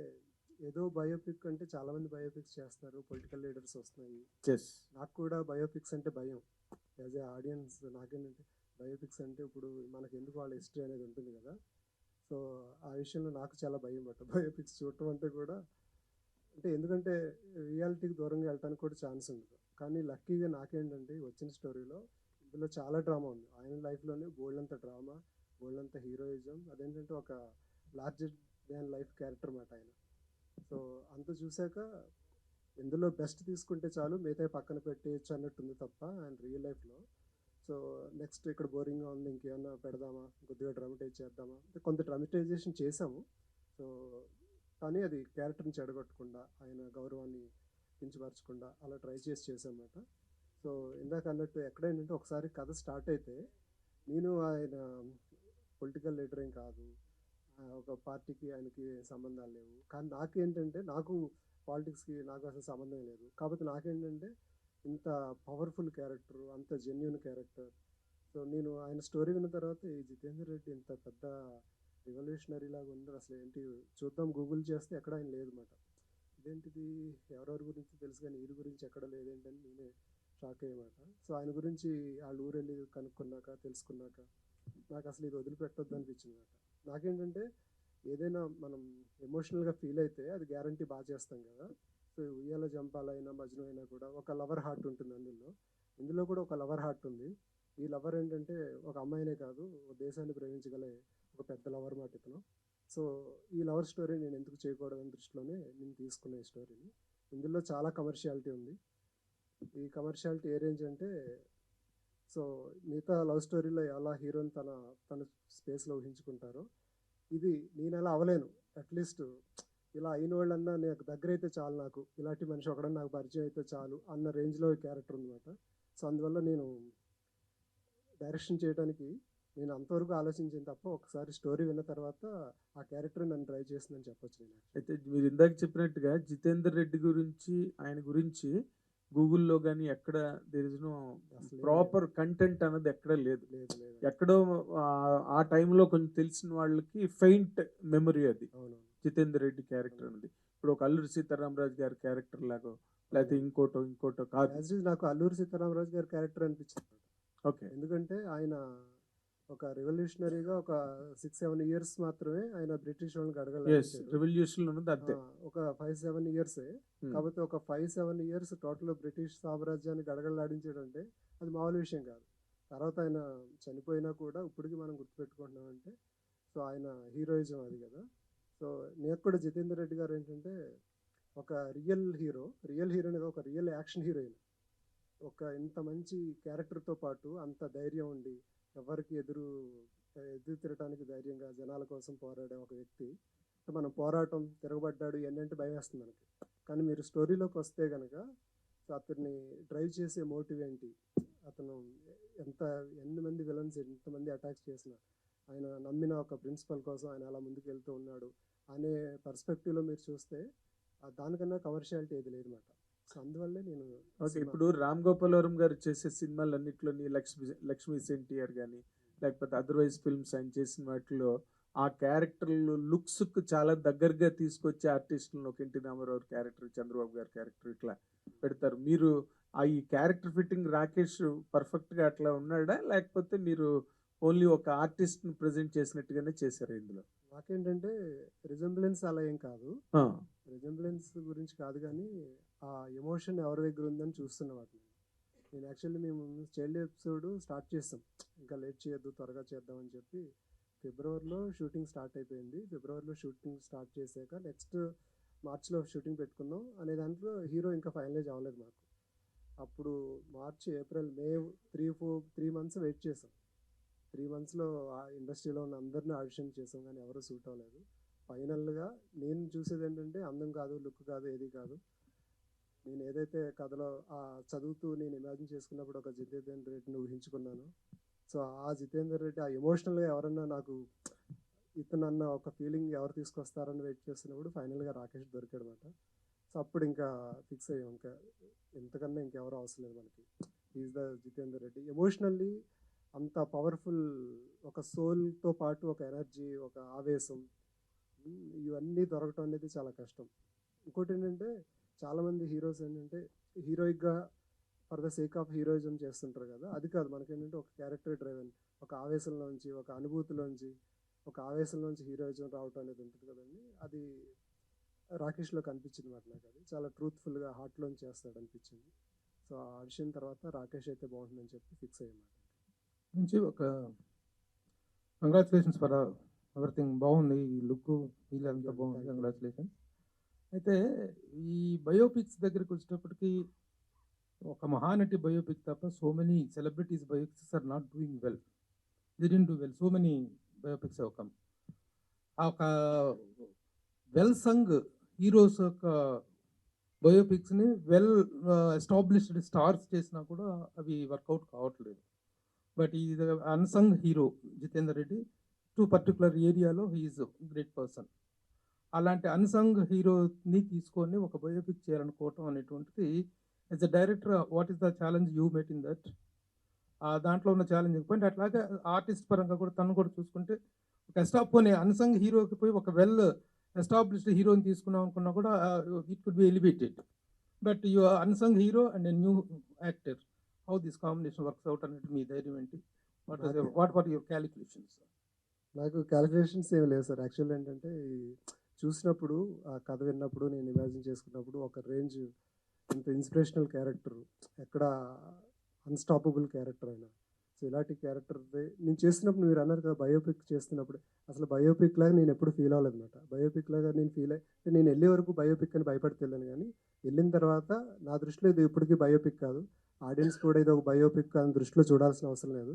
ఏదో బయోపిక్ అంటే చాలామంది బయోపిక్స్ చేస్తున్నారు, పొలిటికల్ లీడర్స్ వస్తున్నాయి. నాకు కూడా బయోపిక్స్ అంటే భయం. యాజ్ ఏ ఆడియన్స్ నాకేంటంటే బయోపిక్స్ అంటే ఇప్పుడు మనకి ఎందుకు వాళ్ళ హిస్టరీ అనేది ఉంటుంది కదా. సో ఆ విషయంలో నాకు చాలా భయం పట్ట బయోపిక్స్ చూడటం అంటే కూడా. అంటే ఎందుకంటే రియాలిటీకి దూరంగా వెళ్ళడానికి కూడా ఛాన్స్ ఉండదు. కానీ లక్కీగా నాకేంటంటే వచ్చిన స్టోరీలో ఇందులో చాలా డ్రామా ఉంది. ఆయన లైఫ్లోనే బోల్డంత డ్రామా, బోల్డంత హీరోయిజం, అదేంటంటే ఒక లార్జర్ దాన్ లైఫ్ క్యారెక్టర్ మాట ఆయన. సో అంత చూశాక ఇందులో బెస్ట్ తీసుకుంటే చాలు, మిగతా పక్కన పెట్టేయచ్చు అన్నట్టుంది తప్ప ఆయన రియల్ లైఫ్లో. సో నెక్స్ట్ ఇక్కడ బోరింగ్గా ఉంది, ఇంకేమన్నా పెడదామా, కొద్దిగా డ్రామటైజ్ చేద్దామా, కొంత డ్రామటైజేషన్ చేసాము. సో కానీ అది క్యారెక్టర్ని చెడగొట్టకుండా, ఆయన గౌరవాన్ని కించపరచకుండా అలా ట్రై చేసామన్నమాట. సో ఇందాక అన్నట్టు ఎక్కడైందంటే ఒకసారి కథ స్టార్ట్ అయితే, నేను ఆయన పొలిటికల్ లీడర్ ఏం కాదు, ఒక పార్టీకి ఆయనకి సంబంధాలు లేవు. కానీ నాకేంటంటే నాకు పాలిటిక్స్కి నాకు అసలు సంబంధం లేదు. కాకపోతే నాకేంటంటే ఇంత పవర్ఫుల్ క్యారెక్టర్, అంత జెన్యున్ క్యారెక్టర్. సో నేను ఆయన స్టోరీ విన్న తర్వాత ఈ జితేందర్ రెడ్డి ఇంత పెద్ద రివల్యూషనరీ లాగా ఉంది, అసలు ఏంటి చూద్దాం గూగుల్ చేస్తే ఎక్కడ ఆయన లేదన్నమాట. ఇదేంటిది, ఎవరెవరి గురించి తెలుసు కానీ వీరి గురించి ఎక్కడ లేదేంటని నేనే షాక్ అయ్యమాట. సో ఆయన గురించి వాళ్ళ ఊరు వెళ్ళి కనుక్కున్నాక, తెలుసుకున్నాక నాకు అసలు ఇది వదిలిపెట్టొద్దు అనిపించింది అనమాట. నాకేంటంటే ఏదైనా మనం ఎమోషనల్గా ఫీల్ అయితే అది గ్యారంటీ బాగా చేస్తాం కదా. సో ఉయ్యాల జంపాలైనా మజ్ను అయినా కూడా ఒక లవర్ హార్ట్ ఉంటుంది. ఇందులో కూడా ఒక లవర్ హార్ట్ ఉంది. ఈ లవర్ ఏంటంటే ఒక అమ్మాయినే కాదు, ఒక దేశాన్ని ప్రేమించగల ఒక పెద్ద లవర్ మాట ఇతను. సో ఈ లవర్ స్టోరీ నేను ఎందుకు చేయకూడదని దృష్టిలోనే నేను తీసుకున్న ఈ స్టోరీని. ఇందులో చాలా కమర్షియాలిటీ ఉంది. ఈ కమర్షియాలిటీ ఏ రేంజ్ అంటే, సో మిగతా లవ్ స్టోరీలో ఎలా హీరోని తన స్పేస్లో ఊహించుకుంటారో, ఇది నేను అలా అవ్వలేను. అట్లీస్ట్ ఇలా అయిన వాళ్ళన్నా నాకు దగ్గర అయితే చాలు, నాకు ఇలాంటి మనిషి ఒకడన్నా నాకు పరిచయం అయితే చాలు అన్న రేంజ్లో ఈ క్యారెక్టర్ ఉందన్నమాట. సో అందువల్ల నేను డైరెక్షన్ చేయడానికి నేను అంతవరకు ఆలోచించిన తప్ప ఒకసారి స్టోరీ విన్న తర్వాత ఆ క్యారెక్టర్ నన్ను ట్రై చేసిందని చెప్పొచ్చు నేను. అయితే మీరు ఇందాక చెప్పినట్టుగా జితేందర్ రెడ్డి గురించి, ఆయన గురించి గూగుల్లో కానీ ఎక్కడ దేర్ ఇస్ నో అసలు ప్రాపర్ కంటెంట్ అన్నది ఎక్కడ లేదు. లేదు లేదు. ఎక్కడో ఆ టైంలో కొంచెం తెలిసిన వాళ్ళకి ఫెయింట్ మెమరీ అది అవును. జితేందర్ రెడ్డి క్యారెక్టర్ అనేది. ఇప్పుడు ఒక అల్లూరి సీతారామరాజు గారి క్యారెక్టర్ లాగో లేకపోతే ఇంకోటో కాదు. యాజ్ ఇట్ ఈజ్ నాకు అల్లూరి సీతారామరాజు గారి క్యారెక్టర్ అనిపించింది. ఓకే. ఎందుకంటే ఆయన ఒక రెవల్యూషనరీగా ఒక 6-7 ఇయర్స్ మాత్రమే ఆయన బ్రిటిష్ వాళ్ళని ఎస్, గడగలాడించాడు. రెవల్యూషన్ ఉన్నది అంతే. ఒక 5-7 ఇయర్సే. కాకపోతే ఒక 5-7 ఇయర్స్ టోటల్ బ్రిటిష్ సామ్రాజ్యాన్ని గడగలాడించడం అంటే అది మామూలు విషయం కాదు. తర్వాత ఆయన చనిపోయినా కూడా ఇప్పటికీ మనం గుర్తుపెట్టుకుంటున్నామంటే సో ఆయన హీరోయిజం అది కదా. సో నేను కూడా జితేందర్ రెడ్డి గారు ఏంటంటే ఒక రియల్ హీరోని ఒక రియల్ యాక్షన్ హీరోయిన్. ఒక ఇంత మంచి క్యారెక్టర్తో పాటు అంత ధైర్యం ఉండి ఎవరికి ఎదురు తిరగటానికి ధైర్యంగా జనాల కోసం పోరాడే ఒక వ్యక్తి. మనం పోరాటం, తిరగబడ్డాడు ఇవన్నీ అంటే భయం వేస్తుంది మనకి. కానీ మీరు స్టోరీలోకి వస్తే కనుక సో అతన్ని డ్రైవ్ చేసే మోటివ్ ఏంటి, అతను ఎన్ని మంది విలన్స్ ఎంతమంది అటాక్స్ చేసినా ఆయన నమ్మిన ఒక ప్రిన్సిపల్ కోసం ఆయన అలా ముందుకు వెళ్తూ ఉన్నాడు అనే పర్స్పెక్టివ్లో మీరు చూస్తే దానికన్నా కమర్షియాలిటీ ఏది లేదన్నమాట. సో అందువల్లే నేను ఓకే. ఇప్పుడు రామ్ గోపాల్ వర్మ గారు చేసే సినిమాలన్నింటిలోని లక్ష్మీ ఎన్టీఆర్ కానీ లేకపోతే అదర్వైజ్ ఫిల్మ్స్ ఆయన చేసిన వాటిలో ఆ క్యారెక్టర్లు లుక్స్కి చాలా దగ్గరగా తీసుకొచ్చే ఆర్టిస్టులను ఒక ఎన్టీ రామారావు క్యారెక్టర్, చంద్రబాబు గారి క్యారెక్టర్ ఇట్లా పెడతారు. మీరు ఈ క్యారెక్టర్ ఫిట్టింగ్ రాకేష్ పర్ఫెక్ట్గా అట్లా ఉన్నాడా, లేకపోతే మీరు ఓన్లీ ఒక ఆర్టిస్ట్ని ప్రజెంట్ చేసినట్టుగానే చేశారు ఇందులో? నాకేంటంటే రిజెంబ్లెన్స్ అలా ఏం కాదు, రిజెంబ్లెన్స్ గురించి కాదు, కానీ ఆ ఎమోషన్ ఎవరి దగ్గర ఉందని చూస్తున్న వాటిని. నేను యాక్చువల్లీ మేము చైల్డ్ ఎపిసోడ్ స్టార్ట్ చేస్తాం, ఇంకా లేట్ చేయొద్దు త్వరగా చేద్దామని చెప్పి ఫిబ్రవరిలో షూటింగ్ స్టార్ట్ అయిపోయింది. ఫిబ్రవరిలో షూటింగ్ స్టార్ట్ చేశాక నెక్స్ట్ మార్చ్లో షూటింగ్ పెట్టుకుందాం అనే దాంట్లో హీరో ఇంకా ఫైనలైజ్ అవ్వలేదు మాకు. అప్పుడు మార్చ్, ఏప్రిల్, మే 3 మంత్స్ వెయిట్ చేసాం. 3 మంత్స్లో ఆ ఇండస్ట్రీలో ఉన్న అందరినీ ఆడిషన్ చేసాం కానీ ఎవరు సూట్ అవ్వలేదు. ఫైనల్గా నేను చూసేది ఏంటంటే అందం కాదు, లుక్ కాదు, ఏది కాదు. నేను ఏదైతే కథలో చదువుతూ నేను ఇమాజిన్ చేసుకున్నప్పుడు ఒక జితేందర్ రెడ్డిని ఊహించుకున్నాను. సో ఆ జితేందర్ రెడ్డి ఆ ఎమోషనల్గా ఎవరన్నా నాకు ఇతనన్న ఒక ఫీలింగ్ ఎవరు తీసుకొస్తారని వెయిట్ చేస్తున్నప్పుడు ఫైనల్గా రాకేష్ దొరికాడు అనమాట. సో అప్పుడు ఇంకా ఫిక్స్ అయ్యాం, ఇంకా ఎంతకన్నా ఇంకెవరు అవసరం లేదు మనకి. Is the Jitender Reddy. Emotionally అంత పవర్ఫుల్, ఒక సోల్తో పాటు ఒక ఎనర్జీ, ఒక ఆవేశం, ఇవన్నీ దొరకటం అనేది చాలా కష్టం. ఇంకోటి ఏంటంటే చాలామంది హీరోస్ ఏంటంటే హీరోయిక్గా for the sake of heroism చేస్తుంటారు కదా, అది కాదు. మనకేంటంటే ఒక క్యారెక్టర్ డ్రైవెన్, ఒక ఆవేశంలోంచి, ఒక అనుభూతిలోంచి, ఒక ఆవేశంలోంచి హీరోయిజం రావటం అనేది ఉంటుంది కదండి. అది రాకేష్లో కనిపించింది మాట నాకు. అది చాలా ట్రూత్ఫుల్గా హార్ట్లోంచి చేస్తాడు అనిపించింది. సో ఆ ఆడిషన్ తర్వాత రాకేష్ అయితే బాగుంటుందని చెప్పి ఫిక్స్ అయ్యామాట. నుంచి ఒక కంగ్రాచులేషన్స్ ఫర్ ఎవ్రీథింగ్. బాగుంది, ఈ లుక్ వీళ్ళంతా బాగుంది, కంగ్రాచులేషన్స్. అయితే ఈ బయోపిక్స్ దగ్గరికి వచ్చేటప్పటికి ఒక మహానటి బయోపిక్ తప్ప so many celebrities biopics are not doing well. They didn't do well. So many biopics have come. ఆ ఒక వెల్ సంగ్ హీరోస్ యొక్క బయోపిక్స్ని వెల్ ఎస్టాబ్లిష్డ్ స్టార్స్ చేసినా కూడా అవి వర్కౌట్ కావట్లేదు. బట్ ఈ unsung hero Jitender Reddy to particular ఏరియాలో హీఈస్ గ్రేట్ పర్సన్. అలాంటి అన్సంగ్ హీరోని తీసుకొని ఒక బయోపిక్ చేయాలనుకోవటం అనేటువంటిది as a director what is the challenge you met in that? దాంట్లో ఉన్న ఛాలెంజింగ్ పాయింట్. అట్లాగే ఆర్టిస్ట్ పరంగా కూడా తను కూడా చూసుకుంటే ఒక పోనీ అన్సంగ్ హీరోకి పోయి ఒక వెల్ ఎస్టాబ్లిష్డ్ హీరోని తీసుకున్నాం అనుకున్నా కూడా it could be elevated. But you unsung hero and a new actor, how this combination works out అనేది మీ ధైర్యం ఏంటి? What are your calculations? నాకు క్యాలిక్యులేషన్స్ ఏమి లేవు సార్. యాక్చువల్ ఏంటంటే చూసినప్పుడు, ఆ కథ విన్నప్పుడు, నేను ఇమాజిన్ చేసుకున్నప్పుడు ఒక రేంజ్, ఇంత ఇన్స్పిరేషనల్ క్యారెక్టర్, ఎక్కడ అన్స్టాపబుల్ క్యారెక్టర్ అయినా. సో ఇలాంటి క్యారెక్టర్ నేను చేస్తున్నప్పుడు మీరు అన్నారు కదా బయోపిక్ చేస్తున్నప్పుడు అసలు బయోపిక్ లాగా నేను ఎప్పుడు ఫీల్ అవ్వలేదు అనమాట. బయోపిక్ లాగా నేను ఫీల్ అయ్యి నేను వెళ్ళే వరకు బయోపిక్ అని భయపడితే వెళ్ళాను, కానీ వెళ్ళిన తర్వాత నా దృష్టిలో ఇది ఇప్పటికీ బయోపిక్ కాదు. ఆడియన్స్ కూడా ఇది ఒక బయోపిక్ అని దృష్టిలో చూడాల్సిన అవసరం లేదు.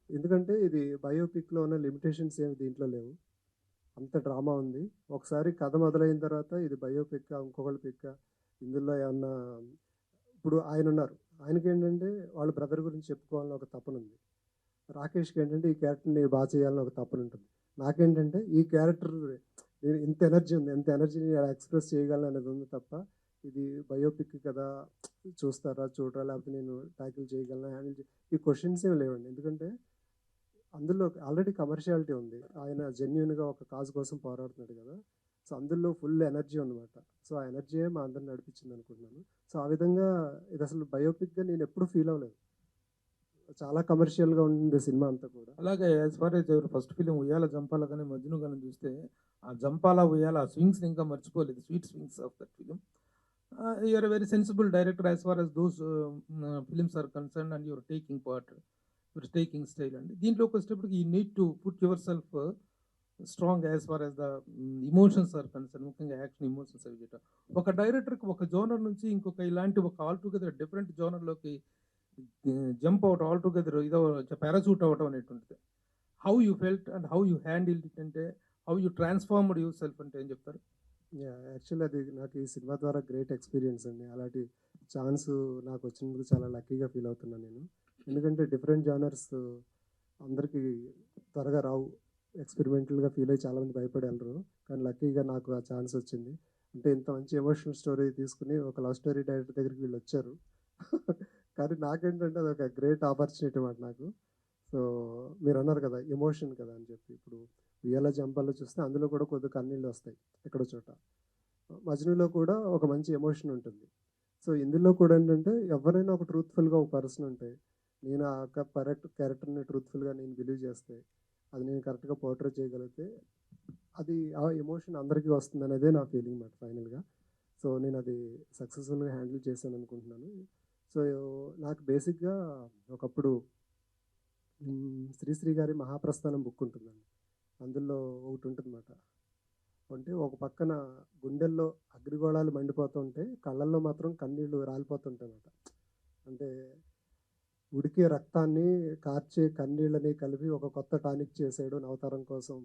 ఎందుకంటే ఇది బయోపిక్లో ఉన్న లిమిటేషన్స్ ఏమి దీంట్లో లేవు. అంత డ్రామా ఉంది. ఒకసారి కథ మొదలైన తర్వాత ఇది బయోపిక్ ఇంకొకళ్ళ పిక్ ఇందులో ఏమన్నా ఇప్పుడు ఆయన ఉన్నారు, ఆయనకి ఏంటంటే వాళ్ళ బ్రదర్ గురించి చెప్పుకోవాలని ఒక తపన ఉంది. రాకేష్కి ఏంటంటే ఈ క్యారెక్టర్ని బాగా చేయాలని ఒక తపన ఉంటుంది. నాకేంటంటే ఈ క్యారెక్టర్ నేను ఇంత ఎనర్జీ ఉంది, ఎంత ఎనర్జీని ఎక్స్ప్రెస్ చేయగలను అనేది ఉంది తప్ప ఇది బయోపిక్ కదా చూస్తారా చూడరా లేకపోతే నేను ట్యాకిల్ చేయగలను హ్యాండిల్ ఈ క్వశ్చన్స్ ఏమి లేవండి. ఎందుకంటే అందులో ఆల్రెడీ కమర్షియాలిటీ ఉంది. ఆయన జెన్యున్గా ఒక కాజ్ కోసం పోరాడుతున్నాడు కదా. సో అందులో ఫుల్ ఎనర్జీ ఉందన్నమాట. సో ఆ ఎనర్జీయే మా అందరిని నడిపించింది అనుకుంటున్నాను. సో ఆ విధంగా ఇది అసలు బయోపిక్గా నేను ఎప్పుడు ఫీల్ అవ్వలేదు. చాలా కమర్షియల్గా ఉంటుంది సినిమా అంతా కూడా. అలాగే యాజ్ ఫార్ యాజ్ ఎవరు ఫస్ట్ ఫిలిం ఉయ్యాల జంపాల కానీ మజ్ను కానీ చూస్తే ఆ జంపాల ఉయ్యాల ఆ స్వింగ్స్ని ఇంకా మర్చిపోలేదు, sweet swings of that film. You are very sensible director as far as those films are concern and your taking part, your taking style అండి. దీంట్లోకి వచ్చేటప్పటికి you need to put yourself strong as far as the emotions are concern, ముఖ్యంగా action emotions అవి గిట్ట. ఒక డైరెక్టర్కి ఒక genre నుంచి ఇంకొక ఇలాంటి ఒక ఆల్ టుగెదర్ డిఫరెంట్ జోనర్లోకి జంప్ అవుట్ ఆల్ టుగెదర్ ఇదో పారాషూట్ అవటం అనేటువంటిది. How you felt and how you handle it అంటే how you transformed your self ఏం చెప్తారు? యాక్చువల్లీ అది నాకు ఈ సినిమా ద్వారా గ్రేట్ ఎక్స్పీరియన్స్ అండి. అలాంటి ఛాన్స్ నాకు వచ్చినందుకు చాలా లక్కీగా ఫీల్ అవుతున్నాను నేను. ఎందుకంటే డిఫరెంట్ జానర్స్ అందరికీ త్వరగా రావు. ఎక్స్పెరిమెంటల్గా ఫీల్ అయ్యి చాలామంది భయపడి వెళ్ళరు, కానీ లక్కీగా నాకు ఆ ఛాన్స్ వచ్చింది. అంటే ఇంత మంచి ఎమోషనల్ స్టోరీ తీసుకుని ఒక లవ్ స్టోరీ డైరెక్టర్ దగ్గరికి వీళ్ళు వచ్చారు. కానీ నాకేంటంటే అది ఒక గ్రేట్ ఆపర్చునిటీ అన్నమాట నాకు. సో మీరు అన్నారు కదా ఎమోషన్ కదా అని చెప్పి, ఇప్పుడు ఉయ్యాల జంపాల్లో చూస్తే అందులో కూడా కొద్దిగా కన్నీళ్ళు వస్తాయి ఎక్కడో చోట. మజ్నులో కూడా ఒక మంచి ఎమోషన్ ఉంటుంది. సో ఇందులో కూడా ఏంటంటే ఎవరైనా ఒక ట్రూత్ఫుల్గా ఒక పర్సన్ ఉంటే, నేను ఆ క్యారెక్టర్ని ట్రూత్ఫుల్గా నేను బిలీవ్ చేస్తే, అది నేను కరెక్ట్గా పోర్ట్రేట్ చేయగలిగితే అది ఆ ఎమోషన్ అందరికీ వస్తుంది అనేదే నా ఫీలింగ్ మాట ఫైనల్గా. సో నేను అది సక్సెస్ఫుల్గా హ్యాండిల్ చేశాను అనుకుంటున్నాను. సో నాకు బేసిక్గా ఒకప్పుడు శ్రీశ్రీ గారి మహాప్రస్థానం బుక్ ఉంటుందండి. అందులో ఒకటి ఉంటుందన్నమాట. అంటే ఒక పక్కన గుండెల్లో అగ్నిగోళాలు మండిపోతుంటే కళ్ళల్లో మాత్రం కన్నీళ్ళు రాలిపోతుంటాయి అన్నమాట. అంటే ఉడికే రక్తాన్ని కార్చే కన్నీళ్ళని కలిపి ఒక కొత్త టానిక్ చేసాడు నవతరం కోసం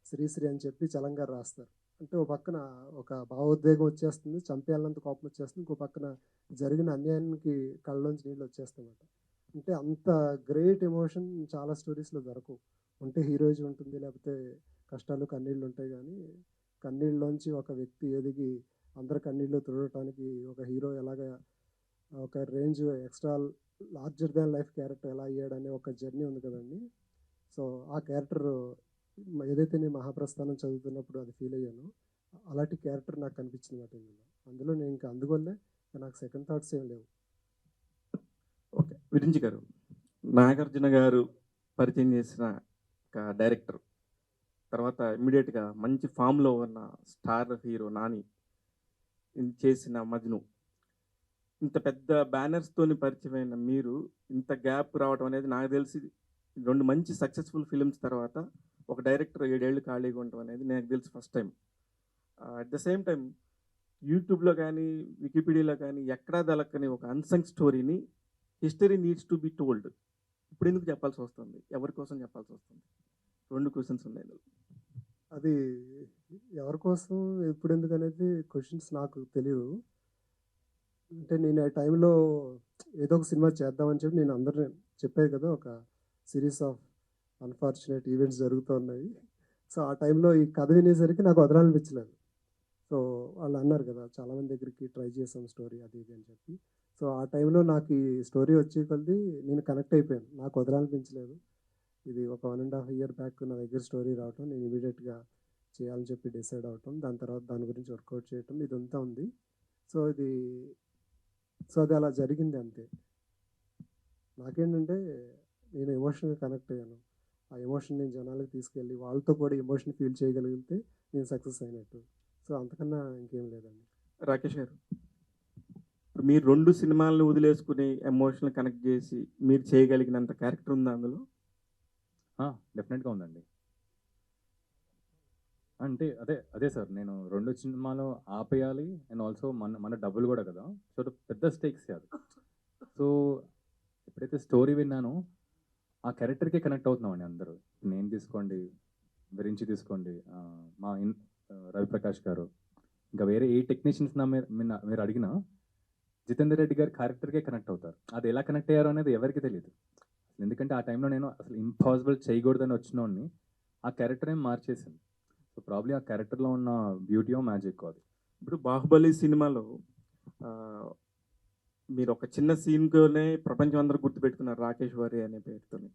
శ్రీశ్రీ అని చెప్పి చలంగా రాస్తారు. అంటే ఒక పక్కన ఒక భావోద్వేగం వచ్చేస్తుంది, చంపేయాలంత కోపం వచ్చేస్తుంది, ఇంకో పక్కన జరిగిన అన్యాయానికి కళ్ళలోంచి నీళ్ళు వచ్చేస్తాయన్నమాట. అంటే అంత గ్రేట్ ఎమోషన్ చాలా స్టోరీస్లో దొరకవు. ఉంటే హీరోయిజం ఉంటుంది, లేకపోతే కష్టాలు కన్నీళ్ళు ఉంటాయి, కానీ కన్నీళ్ళలోంచి ఒక వ్యక్తి ఎదిగి అందరి కన్నీళ్ళు తుడవటానికి ఒక హీరో ఎలాగ ఒక range extra larger than life character ఎలా అయ్యాడనే ఒక జర్నీ ఉంది కదండి. సో ఆ క్యారెక్టర్ ఏదైతే నేను మహాప్రస్థానం చదువుతున్నప్పుడు అది ఫీల్ అయ్యాను, అలాంటి క్యారెక్టర్ నాకు కనిపించింది మాట ఇందులో. అందులో నేను ఇంకా అందువల్లే నాకు సెకండ్ థాట్స్ ఏం లేవు. ఓకే, విరించి గారు, నాగార్జున గారు పరిచయం చేసిన ఒక డైరెక్టర్ తర్వాత ఇమ్మీడియట్గా మంచి ఫామ్లో ఉన్న స్టార్ హీరో నాని చేసిన మజ్ను, ఇంత పెద్ద బ్యానర్స్తోని పరిచయమైన మీరు ఇంత గ్యాప్ రావడం అనేది నాకు తెలిసి 2 మంచి సక్సెస్ఫుల్ ఫిలిమ్స్ తర్వాత ఒక డైరెక్టర్ 7 ఏళ్ళు ఖాళీగా ఉండడం అనేది నాకు తెలిసి first time. At the same time యూట్యూబ్లో కానీ వికీపీడియాలో కానీ ఎక్కడా దొరకని ఒక అన్సంగ్ స్టోరీని history needs to be told ఇప్పుడు ఎందుకు చెప్పాల్సి వస్తుంది, ఎవరి కోసం చెప్పాల్సి వస్తుంది? 2 క్వశ్చన్స్ ఉన్నాయి. అది ఎవరి కోసం ఎప్పుడు ఎందుకు అనేది క్వశ్చన్స్ నాకు తెలియదు. అంటే నేను ఆ టైంలో ఏదో ఒక సినిమా చేద్దామని చెప్పి నేను అందరినీ చెప్పాను కదా, ఒక సిరీస్ ఆఫ్ అన్ఫార్చునేట్ ఈవెంట్స్ జరుగుతున్నాయి. సో ఆ టైంలో ఈ కథ వినేసరికి నాకు వదలాలనిపించలేదు. సో వాళ్ళు అన్నారు కదా చాలామంది దగ్గరికి ట్రై చేసాం స్టోరీ అది ఇది అని చెప్పి. సో ఆ టైంలో నాకు ఈ స్టోరీ వచ్చే కొద్ది నేను కనెక్ట్ అయిపోయాను, నాకు వదలాలనిపించలేదు. ఇది ఒక 1.5 year బ్యాక్ నా దగ్గర స్టోరీ రావటం, నేను ఇమీడియట్గా చేయాలని చెప్పి డిసైడ్ అవటం, దాని తర్వాత దాని గురించి వర్కౌట్ చేయటం ఇదంతా ఉంది. సో అది అలా జరిగింది అంతే. నాకేంటంటే నేను ఎమోషన్గా కనెక్ట్ అయ్యాను. ఆ ఎమోషన్ నేను జనాలకు తీసుకెళ్ళి వాళ్ళతో కూడా ఎమోషన్ ఫీల్ చేయగలిగితే నేను సక్సెస్ అయినట్టు. సో అంతకన్నా ఇంకేం లేదండి. రాకేష్ గారు, ఇప్పుడు మీరు 2 సినిమాలను వదిలేసుకుని ఎమోషనల్ కనెక్ట్ చేసి మీరు చేయగలిగినంత క్యారెక్టర్ ఉందా అందులో? డెఫినెట్గా ఉందండి. అంటే అదే సార్, నేను 2 సినిమాలు ఆపేయాలి అండ్ ఆల్సో మన డబ్బులు కూడా కదా, సో పెద్ద స్టేక్స్ కాదు. సో ఎప్పుడైతే స్టోరీ విన్నానో ఆ క్యారెక్టర్కే కనెక్ట్ అవుతున్నామండి అందరూ. నేను తీసుకోండి, విరించి తీసుకోండి, రవిప్రకాష్ గారు, ఇంకా వేరే ఏ టెక్నీషియన్స్ మీరు అడిగినా జితేందర్ రెడ్డి గారి క్యారెక్టర్కే కనెక్ట్ అవుతారు. అది ఎలా కనెక్ట్ అయ్యారో అనేది ఎవరికి తెలియదు. ఎందుకంటే ఆ టైంలో నేను అసలు ఇంపాసిబుల్ చేయకూడదని వచ్చినోడిని ఆ క్యారెక్టర్ ఏం మార్చేసింది. సో ప్రాబ్లీ ఆ క్యారెక్టర్లో ఉన్న బ్యూటీ మ్యాజిక్ అది. ఇప్పుడు 'బాహుబలి' సినిమాలో మీరు ఒక చిన్న సీన్‌తోనే ప్రపంచం అందరూ గుర్తుపెట్టుకున్నారు 'రాకేష్ వారి' అనే పేరుతోని.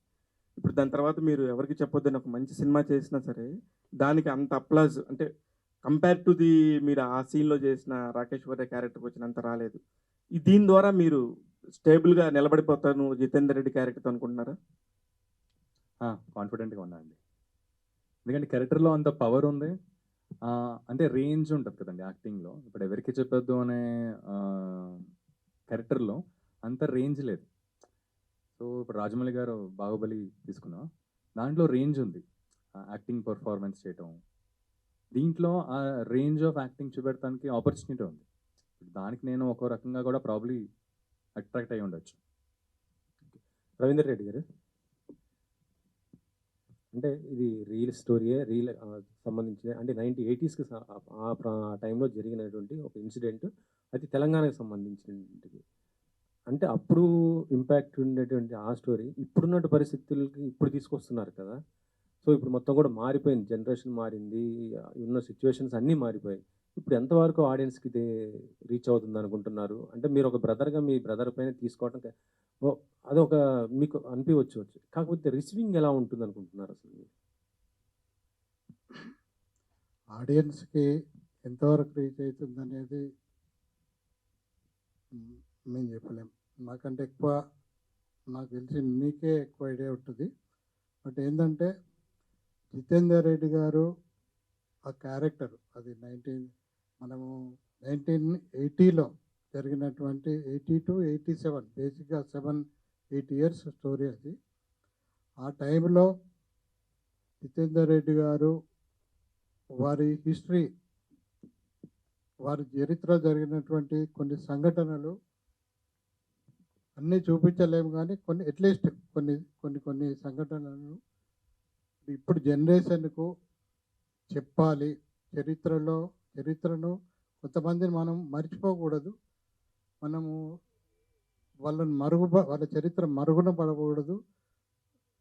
ఇప్పుడు దాని తర్వాత మీరు ఎవరికీ చెప్పొద్దని ఒక మంచి సినిమా చేసినా సరే, దానికి అంత అప్లాజ్ అంటే కంపేర్ టు ది మీరు ఆ సీన్‌లో చేసిన 'రాకేష్ వారి' క్యారెక్టర్‌కి వచ్చినంత రాలేదు. దీని ద్వారా మీరు స్టేబుల్‌గా నిలబడిపోతాను 'జితేందర్ రెడ్డి' క్యారెక్టర్‌తో అనుకుంటున్నారా? కాన్ఫిడెంట్గా ఉన్నా అండి. ఎందుకంటే క్యారెక్టర్లో అంత పవర్ ఉంది. అంటే రేంజ్ ఉంటుంది కదండి యాక్టింగ్లో. ఇప్పుడు ఎవరికి చెప్పొద్దు అనే క్యారెక్టర్లో అంత రేంజ్ లేదు. సో ఇప్పుడు రాజమౌళి గారు 'బాహుబలి' తీసుకున్నా, దాంట్లో రేంజ్ ఉంది యాక్టింగ్ పర్ఫార్మెన్స్ చేయటం. దీంట్లో ఆ రేంజ్ ఆఫ్ యాక్టింగ్ చూపెడటానికి ఆపర్చునిటీ ఉంది. దానికి నేను ఒక రకంగా కూడా ప్రాబ్లీ అట్రాక్ట్ అయ్యి ఉండొచ్చు. రవీందర్ రెడ్డి గారు, అంటే ఇది రియల్ స్టోరీయే, సంబంధించిన అంటే 1980స్కి ఆ టైంలో జరిగినటువంటి ఒక ఇన్సిడెంట్. అది తెలంగాణకు సంబంధించినది. అంటే అప్పుడు ఇంపాక్ట్ ఉండేటువంటి ఆ స్టోరీ ఇప్పుడున్న పరిస్థితులకి ఇప్పుడు తీసుకొస్తున్నారు కదా. సో ఇప్పుడు మొత్తం కూడా మారిపోయింది, జనరేషన్ మారింది, ఉన్న సిచ్యువేషన్స్ అన్నీ మారిపోయాయి. ఇప్పుడు ఎంతవరకు ఆడియన్స్కి ఇది రీచ్ అవుతుంది అనుకుంటున్నారు? అంటే మీరు ఒక బ్రదర్గా మీ బ్రదర్ పైన తీసుకోవడం అదొక మీకు అనిపించవచ్చు, కాకపోతే రిసీవింగ్ ఎలా ఉంటుంది అనుకుంటున్నారు అసలు మీరు? ఆడియన్స్కి ఎంతవరకు రీచ్ అవుతుంది అనేది మేము చెప్పలేం. నాకంటే ఎక్కువ నాకు తెలిసి మీకే ఎక్కువ ఐడియా ఉంటుంది. బట్ ఏంటంటే జితేందర్ రెడ్డి గారు ఆ క్యారెక్టర్ అది 1980లో జరిగినటువంటి 80 to 87 బేసిక్గా 7-8 ఇయర్స్ స్టోరీ అది. ఆ టైంలో జితేందర్ రెడ్డి గారు వారి హిస్టరీ, వారి చరిత్ర జరిగినటువంటి కొన్ని సంఘటనలు అన్నీ చూపించలేము, కానీ కొన్ని అట్లీస్ట్ కొన్ని సంఘటనలను ఇప్పుడు జనరేషన్కు చెప్పాలి. చరిత్రను కొంతమందిని మనం మర్చిపోకూడదు, మనము వాళ్ళ చరిత్ర మరుగున పడకూడదు.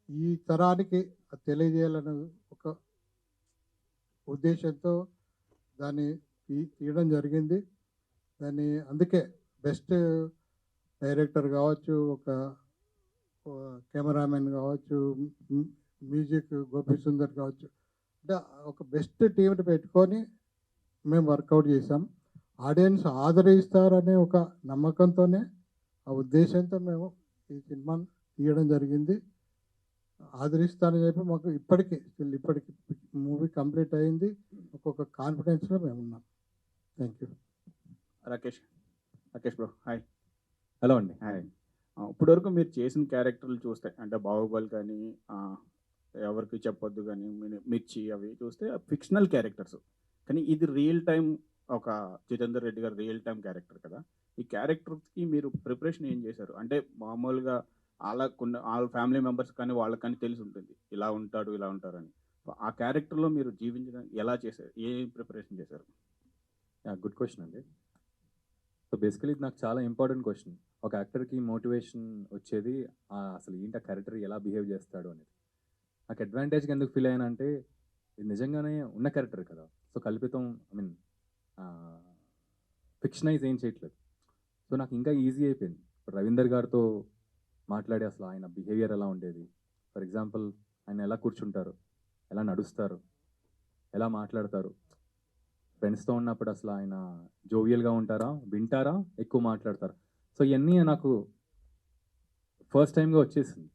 ఈ తరానికి తెలియజేయాలనే ఒక ఉద్దేశంతో దాన్ని తీయడం జరిగింది. దాన్ని అందుకే బెస్ట్ డైరెక్టర్ కావచ్చు, ఒక కెమెరామెన్ కావచ్చు, మ్యూజిక్ గోపి సుందర్ కావచ్చు, అంటే ఒక బెస్ట్ టీంని పెట్టుకొని మేము వర్కౌట్ చేసాం. ఆడియన్స్ ఆదరిస్తారనే ఒక నమ్మకంతోనే, ఆ ఉద్దేశంతో మేము ఈ సినిమాను తీయడం జరిగింది. ఆదరిస్తారని చెప్పి మాకు ఇప్పటికీ మూవీ కంప్లీట్ అయింది. ఒక్కొక్క కాన్ఫిడెన్స్లో మేము ఉన్నాం. Thank you. Rakesh bro, hi. Hello అండి. హాయ్. ఇప్పటివరకు మీరు చేసిన క్యారెక్టర్లు చూస్తే, అంటే 'బాహుబలి' కానీ, ఎవరికి చెప్పొద్దు కానీ, మిర్చి అవి చూస్తే ఫిక్షనల్ క్యారెక్టర్స్. కానీ ఇది రియల్ టైం, ఒక జితేందర్ రెడ్డి గారు రియల్ టైం క్యారెక్టర్ కదా. ఈ క్యారెక్టర్కి మీరు ప్రిపరేషన్ ఏం చేశారు? అంటే మామూలుగా వాళ్ళ ఫ్యామిలీ మెంబర్స్ కానీ వాళ్ళకి కానీ తెలిసి ఉంటుంది ఇలా ఉంటారని. ఆ క్యారెక్టర్లో మీరు జీవించడం ఎలా చేశారు? ఏ ప్రిపరేషన్ చేశారు? గుడ్ క్వశ్చన్ అండి. సో బేసికలీ ఇది నాకు చాలా ఇంపార్టెంట్ క్వశ్చన్. ఒక యాక్టర్కి మోటివేషన్ వచ్చేది అసలు ఏంటి ఆ క్యారెక్టర్ ఎలా బిహేవ్ చేస్తాడు అనేది. నాకు అడ్వాంటేజ్గా ఎందుకు ఫీల్ అయ్యానంటే ఇది నిజంగానే ఉన్న క్యారెక్టర్ కదా. సో కల్పితం, ఫిక్షనైజ్ ఏం చేయట్లేదు. సో నాకు ఇంకా ఈజీ అయిపోయింది. రవీందర్ గారితో మాట్లాడి అసలు ఆయన బిహేవియర్ ఎలా ఉండేది, ఫర్ ఎగ్జాంపుల్ ఆయన ఎలా కూర్చుంటారు, ఎలా నడుస్తారు, ఎలా మాట్లాడతారు, ఫ్రెండ్స్తో ఉన్నప్పుడు అసలు ఆయన జోవియల్గా ఉంటారా, వింటారా, ఎక్కువ మాట్లాడతారా. సో ఇవన్నీ నాకు ఫస్ట్ టైంగా వచ్చేసింది.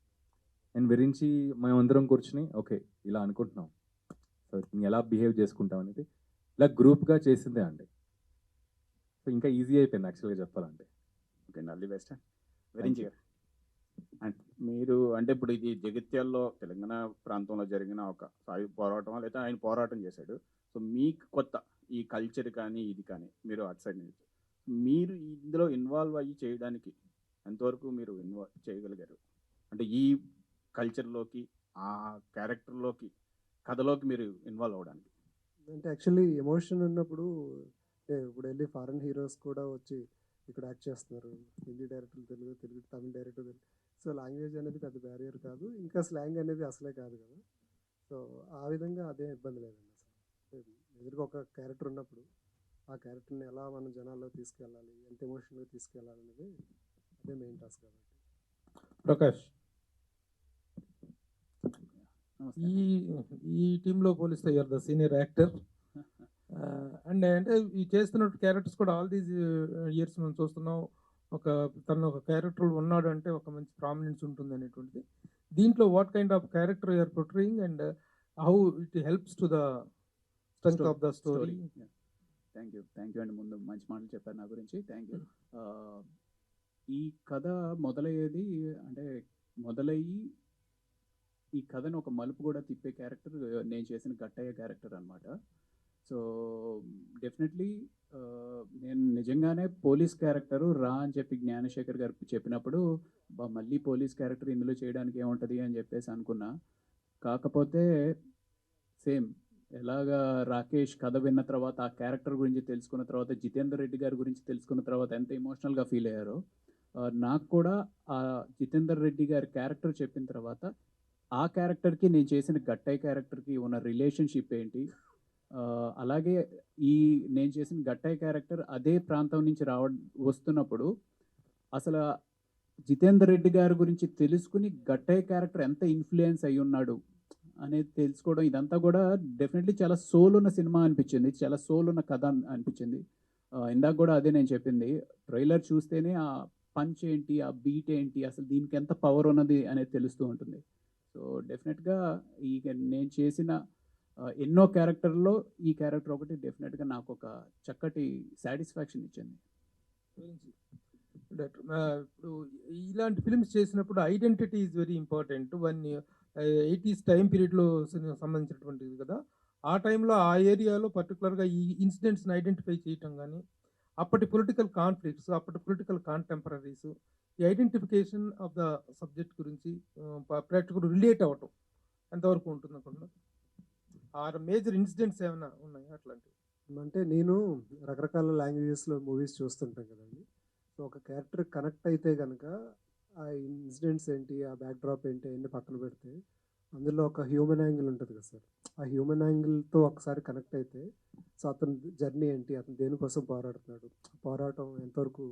నేను విరించి మేమందరం కూర్చుని ఓకే ఇలా అనుకుంటున్నాం, సో ఎలా బిహేవ్ చేసుకుంటాం అనేది ఇలా గ్రూప్గా చేసిందే అండి. సో ఇంకా ఈజీ అయిపోయింది యాక్చువల్గా చెప్పాలంటే. ఓకే అండి, ఆల్ ది బెస్ట్. విరించి గారు, అండ్ మీరు అంటే ఇప్పుడు ఇది జగిత్యాల్లో తెలంగాణ ప్రాంతంలో జరిగిన ఒక సాయి పోరాటం లేదా ఆయన పోరాటం చేశాడు. సో మీకు కొత్త ఈ కల్చర్ కానీ ఇది కానీ మీరు అటు సైడ్ నుంచి మీరు ఇందులో ఇన్వాల్వ్ అయ్యి చేయడానికి ఎంతవరకు మీరు ఇన్వాల్వ్ చేయగలిగారు? అంటే ఈ కల్చర్లోకి, ఆ క్యారెక్టర్లోకి, కథలోకి మీరు ఇన్వాల్వ్ అవ్వడానికి. అంటే యాక్చువల్లీ ఎమోషన్ ఉన్నప్పుడు ఇప్పుడు వెళ్ళి ఫారెన్ హీరోస్ కూడా వచ్చి ఇక్కడ యాక్ట్ చేస్తున్నారు. హిందీ డైరెక్టర్లు తెలుగు తమిళ డైరెక్టర్ తెలుగు. సో లాంగ్వేజ్ అనేది పెద్ద బ్యారియర్ కాదు, ఇంకా స్లాంగ్ అనేది అసలే కాదు కదా. సో ఆ విధంగా అదే ఇబ్బంది లేదండి. అసలు ఎదురుగా ఒక క్యారెక్టర్ ఉన్నప్పుడు ఆ క్యారెక్టర్ని ఎలా మనం జనాల్లో తీసుకెళ్ళాలి, ఎంత ఎమోషన్గా తీసుకెళ్ళాలి అనేది అదే మెయిన్ టాస్క్ కాబట్టి. ప్రకాష్, ఈ ఈ టీంలో పోలిస్తే you are the senior actor and అంటే ఈ చేస్తున్న క్యారెక్టర్స్ కూడా ఆల్ దీస్ ఇయర్స్ మనం చూస్తున్నాం. తను ఒక క్యారెక్టర్ ఉన్నాడు అంటే ఒక మంచి ప్రామినెన్స్ ఉంటుంది అనేటువంటిది. దీంట్లో what kind of character you are portraying and how it helps to the strength of the story? Thank you అండి, ముందు మంచి మాటలు చెప్పారు నా గురించి, థ్యాంక్ యూ. ఈ కథ మొదలయ్యి ఈ కథను ఒక మలుపు కూడా తిప్పే క్యారెక్టర్ నేను చేసిన గట్టయ్య క్యారెక్టర్ అనమాట. సో డెఫినెట్లీ నేను నిజంగానే పోలీస్ క్యారెక్టరు రా అని చెప్పి జ్ఞానశేఖర్ గారు చెప్పినప్పుడు మళ్ళీ పోలీస్ క్యారెక్టర్ ఇందులో చేయడానికి ఏముంటుంది అని చెప్పేసి అనుకున్నా. కాకపోతే సేమ్ ఎలాగా రాకేష్ కథ విన్న తర్వాత, ఆ క్యారెక్టర్ గురించి తెలుసుకున్న తర్వాత, జితేందర్ రెడ్డి గారి గురించి తెలుసుకున్న తర్వాత ఎంత ఎమోషనల్గా ఫీల్ అయ్యారో, నాకు కూడా ఆ జితేందర్ రెడ్డి గారి క్యారెక్టర్ చెప్పిన తర్వాత ఆ క్యారెక్టర్కి నేను చేసిన గట్టయ్య క్యారెక్టర్కి ఉన్న రిలేషన్షిప్ ఏంటి, అలాగే నేను చేసిన గట్టయ్య క్యారెక్టర్ అదే ప్రాంతం నుంచి వస్తున్నప్పుడు అసలు జితేందర్ రెడ్డి గారి గురించి తెలుసుకుని గట్టయ్య క్యారెక్టర్ ఎంత ఇన్ఫ్లుయెన్స్ అయి ఉన్నాడు అనేది తెలుసుకోవడం, ఇదంతా కూడా డెఫినెట్లీ చాలా సోల్ ఉన్న సినిమా అనిపించింది, చాలా సోల్ ఉన్న కథ అనిపించింది. ఇందాక కూడా అదే నేను చెప్పింది, ట్రైలర్ చూస్తేనే ఆ పంచ్ ఏంటి, ఆ బీట్ ఏంటి, అసలు దీనికి ఎంత పవర్ ఉన్నది అనేది తెలుస్తూ ఉంటుంది. సో డెఫినెట్గా నేను చేసిన ఎన్నో క్యారెక్టర్లో ఈ క్యారెక్టర్ ఒకటి డెఫినెట్గా నాకు ఒక చక్కటి సాటిస్ఫాక్షన్ ఇచ్చింది. ఇప్పుడు ఇలాంటి ఫిల్మ్స్ చేసినప్పుడు identity is very important. 80s time పీరియడ్లో సంబంధించినటువంటిది కదా. ఆ టైంలో ఆ ఏరియాలో పర్టికులర్గా ఈ ఇన్సిడెంట్స్ని ఐడెంటిఫై చేయటం కానీ, అప్పటి పొలిటికల్ కాన్ఫ్లిక్ట్స్, అప్పటి పొలిటికల్ కాంటెంపరీస్, ఈ ఐడెంటిఫికేషన్ ఆఫ్ ద సబ్జెక్ట్ గురించి ప్రేక్షకులు రిలేట్ అవ్వటం ఎంతవరకు ఉంటుంది అనుకుంటున్నా? ఆ మేజర్ ఇన్సిడెంట్స్ ఏమైనా ఉన్నాయా అట్లాంటివి? అంటే నేను రకరకాల లాంగ్వేజెస్లో మూవీస్ చూస్తుంటాం కదండి. సో ఒక క్యారెక్టర్ కనెక్ట్ అయితే కనుక ఆ ఇన్సిడెంట్స్ ఏంటి, ఆ బ్యాక్డ్రాప్ ఏంటి అన్నీ పక్కన పెడితే అందులో ఒక హ్యూమన్ యాంగిల్ ఉంటుంది కదా సార్. ఆ హ్యూమన్ యాంగిల్తో ఒకసారి కనెక్ట్ అయితే సో అతని జర్నీ ఏంటి, అతను దేనికోసం పోరాడుతున్నాడు, పోరాటం ఎంతవరకు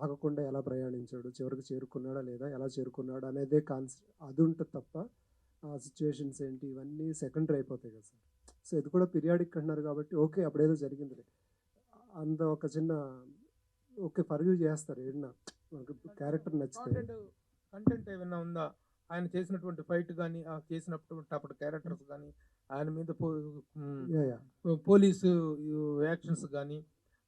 ఆగకుండా ఎలా ప్రయాణించాడు, చివరికి చేరుకున్నాడా లేదా, ఎలా చేరుకున్నాడు అనేదే అది ఉంటుంది తప్ప ఆ సిచ్యువేషన్స్ ఏంటి ఇవన్నీ సెకండరీ అయిపోతాయి కదా సార్. సో ఇది కూడా పీరియాడిక్ అంటున్నారు కాబట్టి ఓకే అప్పుడేదో జరిగిందిలే అంత ఒక చిన్న ఓకే ఫర్గ్యూ చేస్తారు. ఏదన్నా మనకు క్యారెక్టర్ నచ్చితే. కంటెంట్ ఏమైనా ఉందా ఆయన చేసినటువంటి ఫైట్ కానీ, ఆ చేసినప్పుడు క్యారెక్టర్స్ కానీ, ఆయన మీద పోలీసు యాక్షన్స్ కానీ,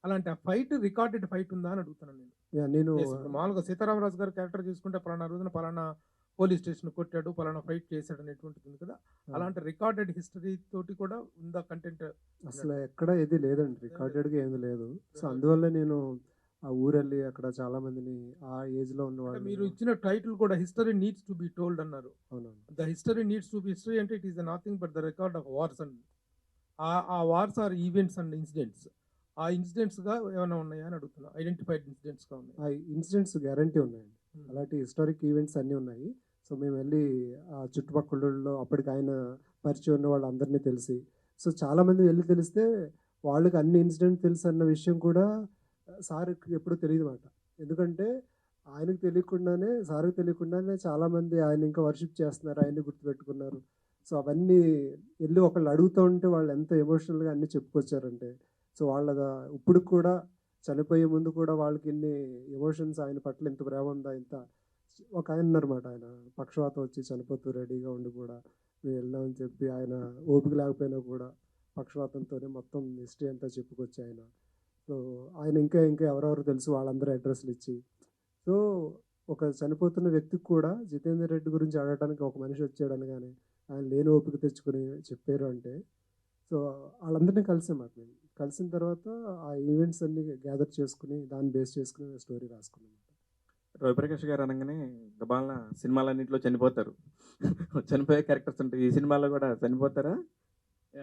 అలాంటి ఆ ఫైట్ రికార్డెడ్ ఫైట్ ఉందా అని అడుగుతున్నాను నేను. మామూలుగా సీతారామరాజు గారు క్యారెక్టర్ తీసుకుంటే పలానా రోజున పలానా పోలీస్ స్టేషన్ కొట్టాడు, పలానా ఫైట్ చేశాడు అనేటువంటిది ఉంది కదా. అలాంటి రికార్డెడ్ హిస్టరీ తోటి కూడా ఉందా కంటెంట్? అసలు ఎక్కడ ఏది లేదండి, రికార్డెడ్గా ఏది లేదు. సో అందువల్ల నేను ఆ ఊరెళ్ళి అక్కడ చాలా మందిని ఆ ఏజ్లో ఉన్నవాళ్ళు. మీరు ఇచ్చిన టైటిల్ కూడా history needs to be told అన్నారు. అవునవును. The history needs to be history అంటే it is nothing but the record of wars and ఆ wars are events and incidents. ఆ ఇన్సిడెంట్స్గా ఏమైనా ఉన్నాయా అని అడుగుతున్నా. ఐడెంటిఫైడ్ ఇన్సిడెంట్స్గా ఉన్నాయి. ఆ ఇన్సిడెంట్స్ గ్యారంటీ ఉన్నాయండి. అలాంటి హిస్టారిక్ ఈవెంట్స్ అన్నీ ఉన్నాయి. సో మేము వెళ్ళి ఆ చుట్టుపక్కలలో అప్పటికి ఆయన పరిచయం ఉన్న వాళ్ళందరినీ తెలిసి, సో చాలామంది వెళ్ళి తెలిస్తే వాళ్ళకి అన్ని ఇన్సిడెంట్ తెలుసు అన్న విషయం కూడా సార్కి ఎప్పుడు తెలియదు మాట. ఎందుకంటే ఆయనకు తెలియకుండానే, సార్కి తెలియకుండానే చాలామంది ఆయన ఇంకా వర్షిప్ చేస్తున్నారు, ఆయన్ని గుర్తుపెట్టుకున్నారు. సో అవన్నీ వెళ్ళి ఒకళ్ళు అడుగుతూ ఉంటే వాళ్ళు ఎంత ఎమోషనల్గా అన్నీ చెప్పుకొచ్చారంటే, సో వాళ్ళ ఇప్పుడు కూడా చనిపోయే ముందు కూడా వాళ్ళకి ఇన్ని ఎమోషన్స్, ఆయన పట్ల ఇంత ప్రేమ ఉందా, ఇంత. ఒక ఆయన ఉన్నారన్నమాట, ఆయన పక్షవాతం వచ్చి చనిపోతూ రెడీగా ఉండి కూడా మేము వెళ్దామని చెప్పి ఆయన ఓపిక లేకపోయినా కూడా పక్షవాతంతోనే మొత్తం హిస్టరీ అంతా చెప్పుకొచ్చి ఆయన. సో ఆయన ఇంకా ఎవరెవరు తెలుసు వాళ్ళందరూ అడ్రస్లు ఇచ్చి సో ఒక చనిపోతున్న వ్యక్తికి కూడా జితేందర్ రెడ్డి గురించి అడగడానికి ఒక మనిషి వచ్చాడని కానీ ఆయన లేని ఓపిక తెచ్చుకొని చెప్పారు అంటే, సో వాళ్ళందరినీ కలిసామాట మేము. కలిసిన తర్వాత ఆ ఈవెంట్స్ అన్ని గ్యాదర్ చేసుకుని దాన్ని బేస్ చేసుకుని స్టోరీ రాసుకున్నాం. రవిప్రకాష్ గారు అనగానే గబాలన సినిమాలన్నింటిలో చనిపోతారు. చనిపోయే క్యారెక్టర్స్ ఉంటాయి. ఈ సినిమాలో కూడా చనిపోతారా?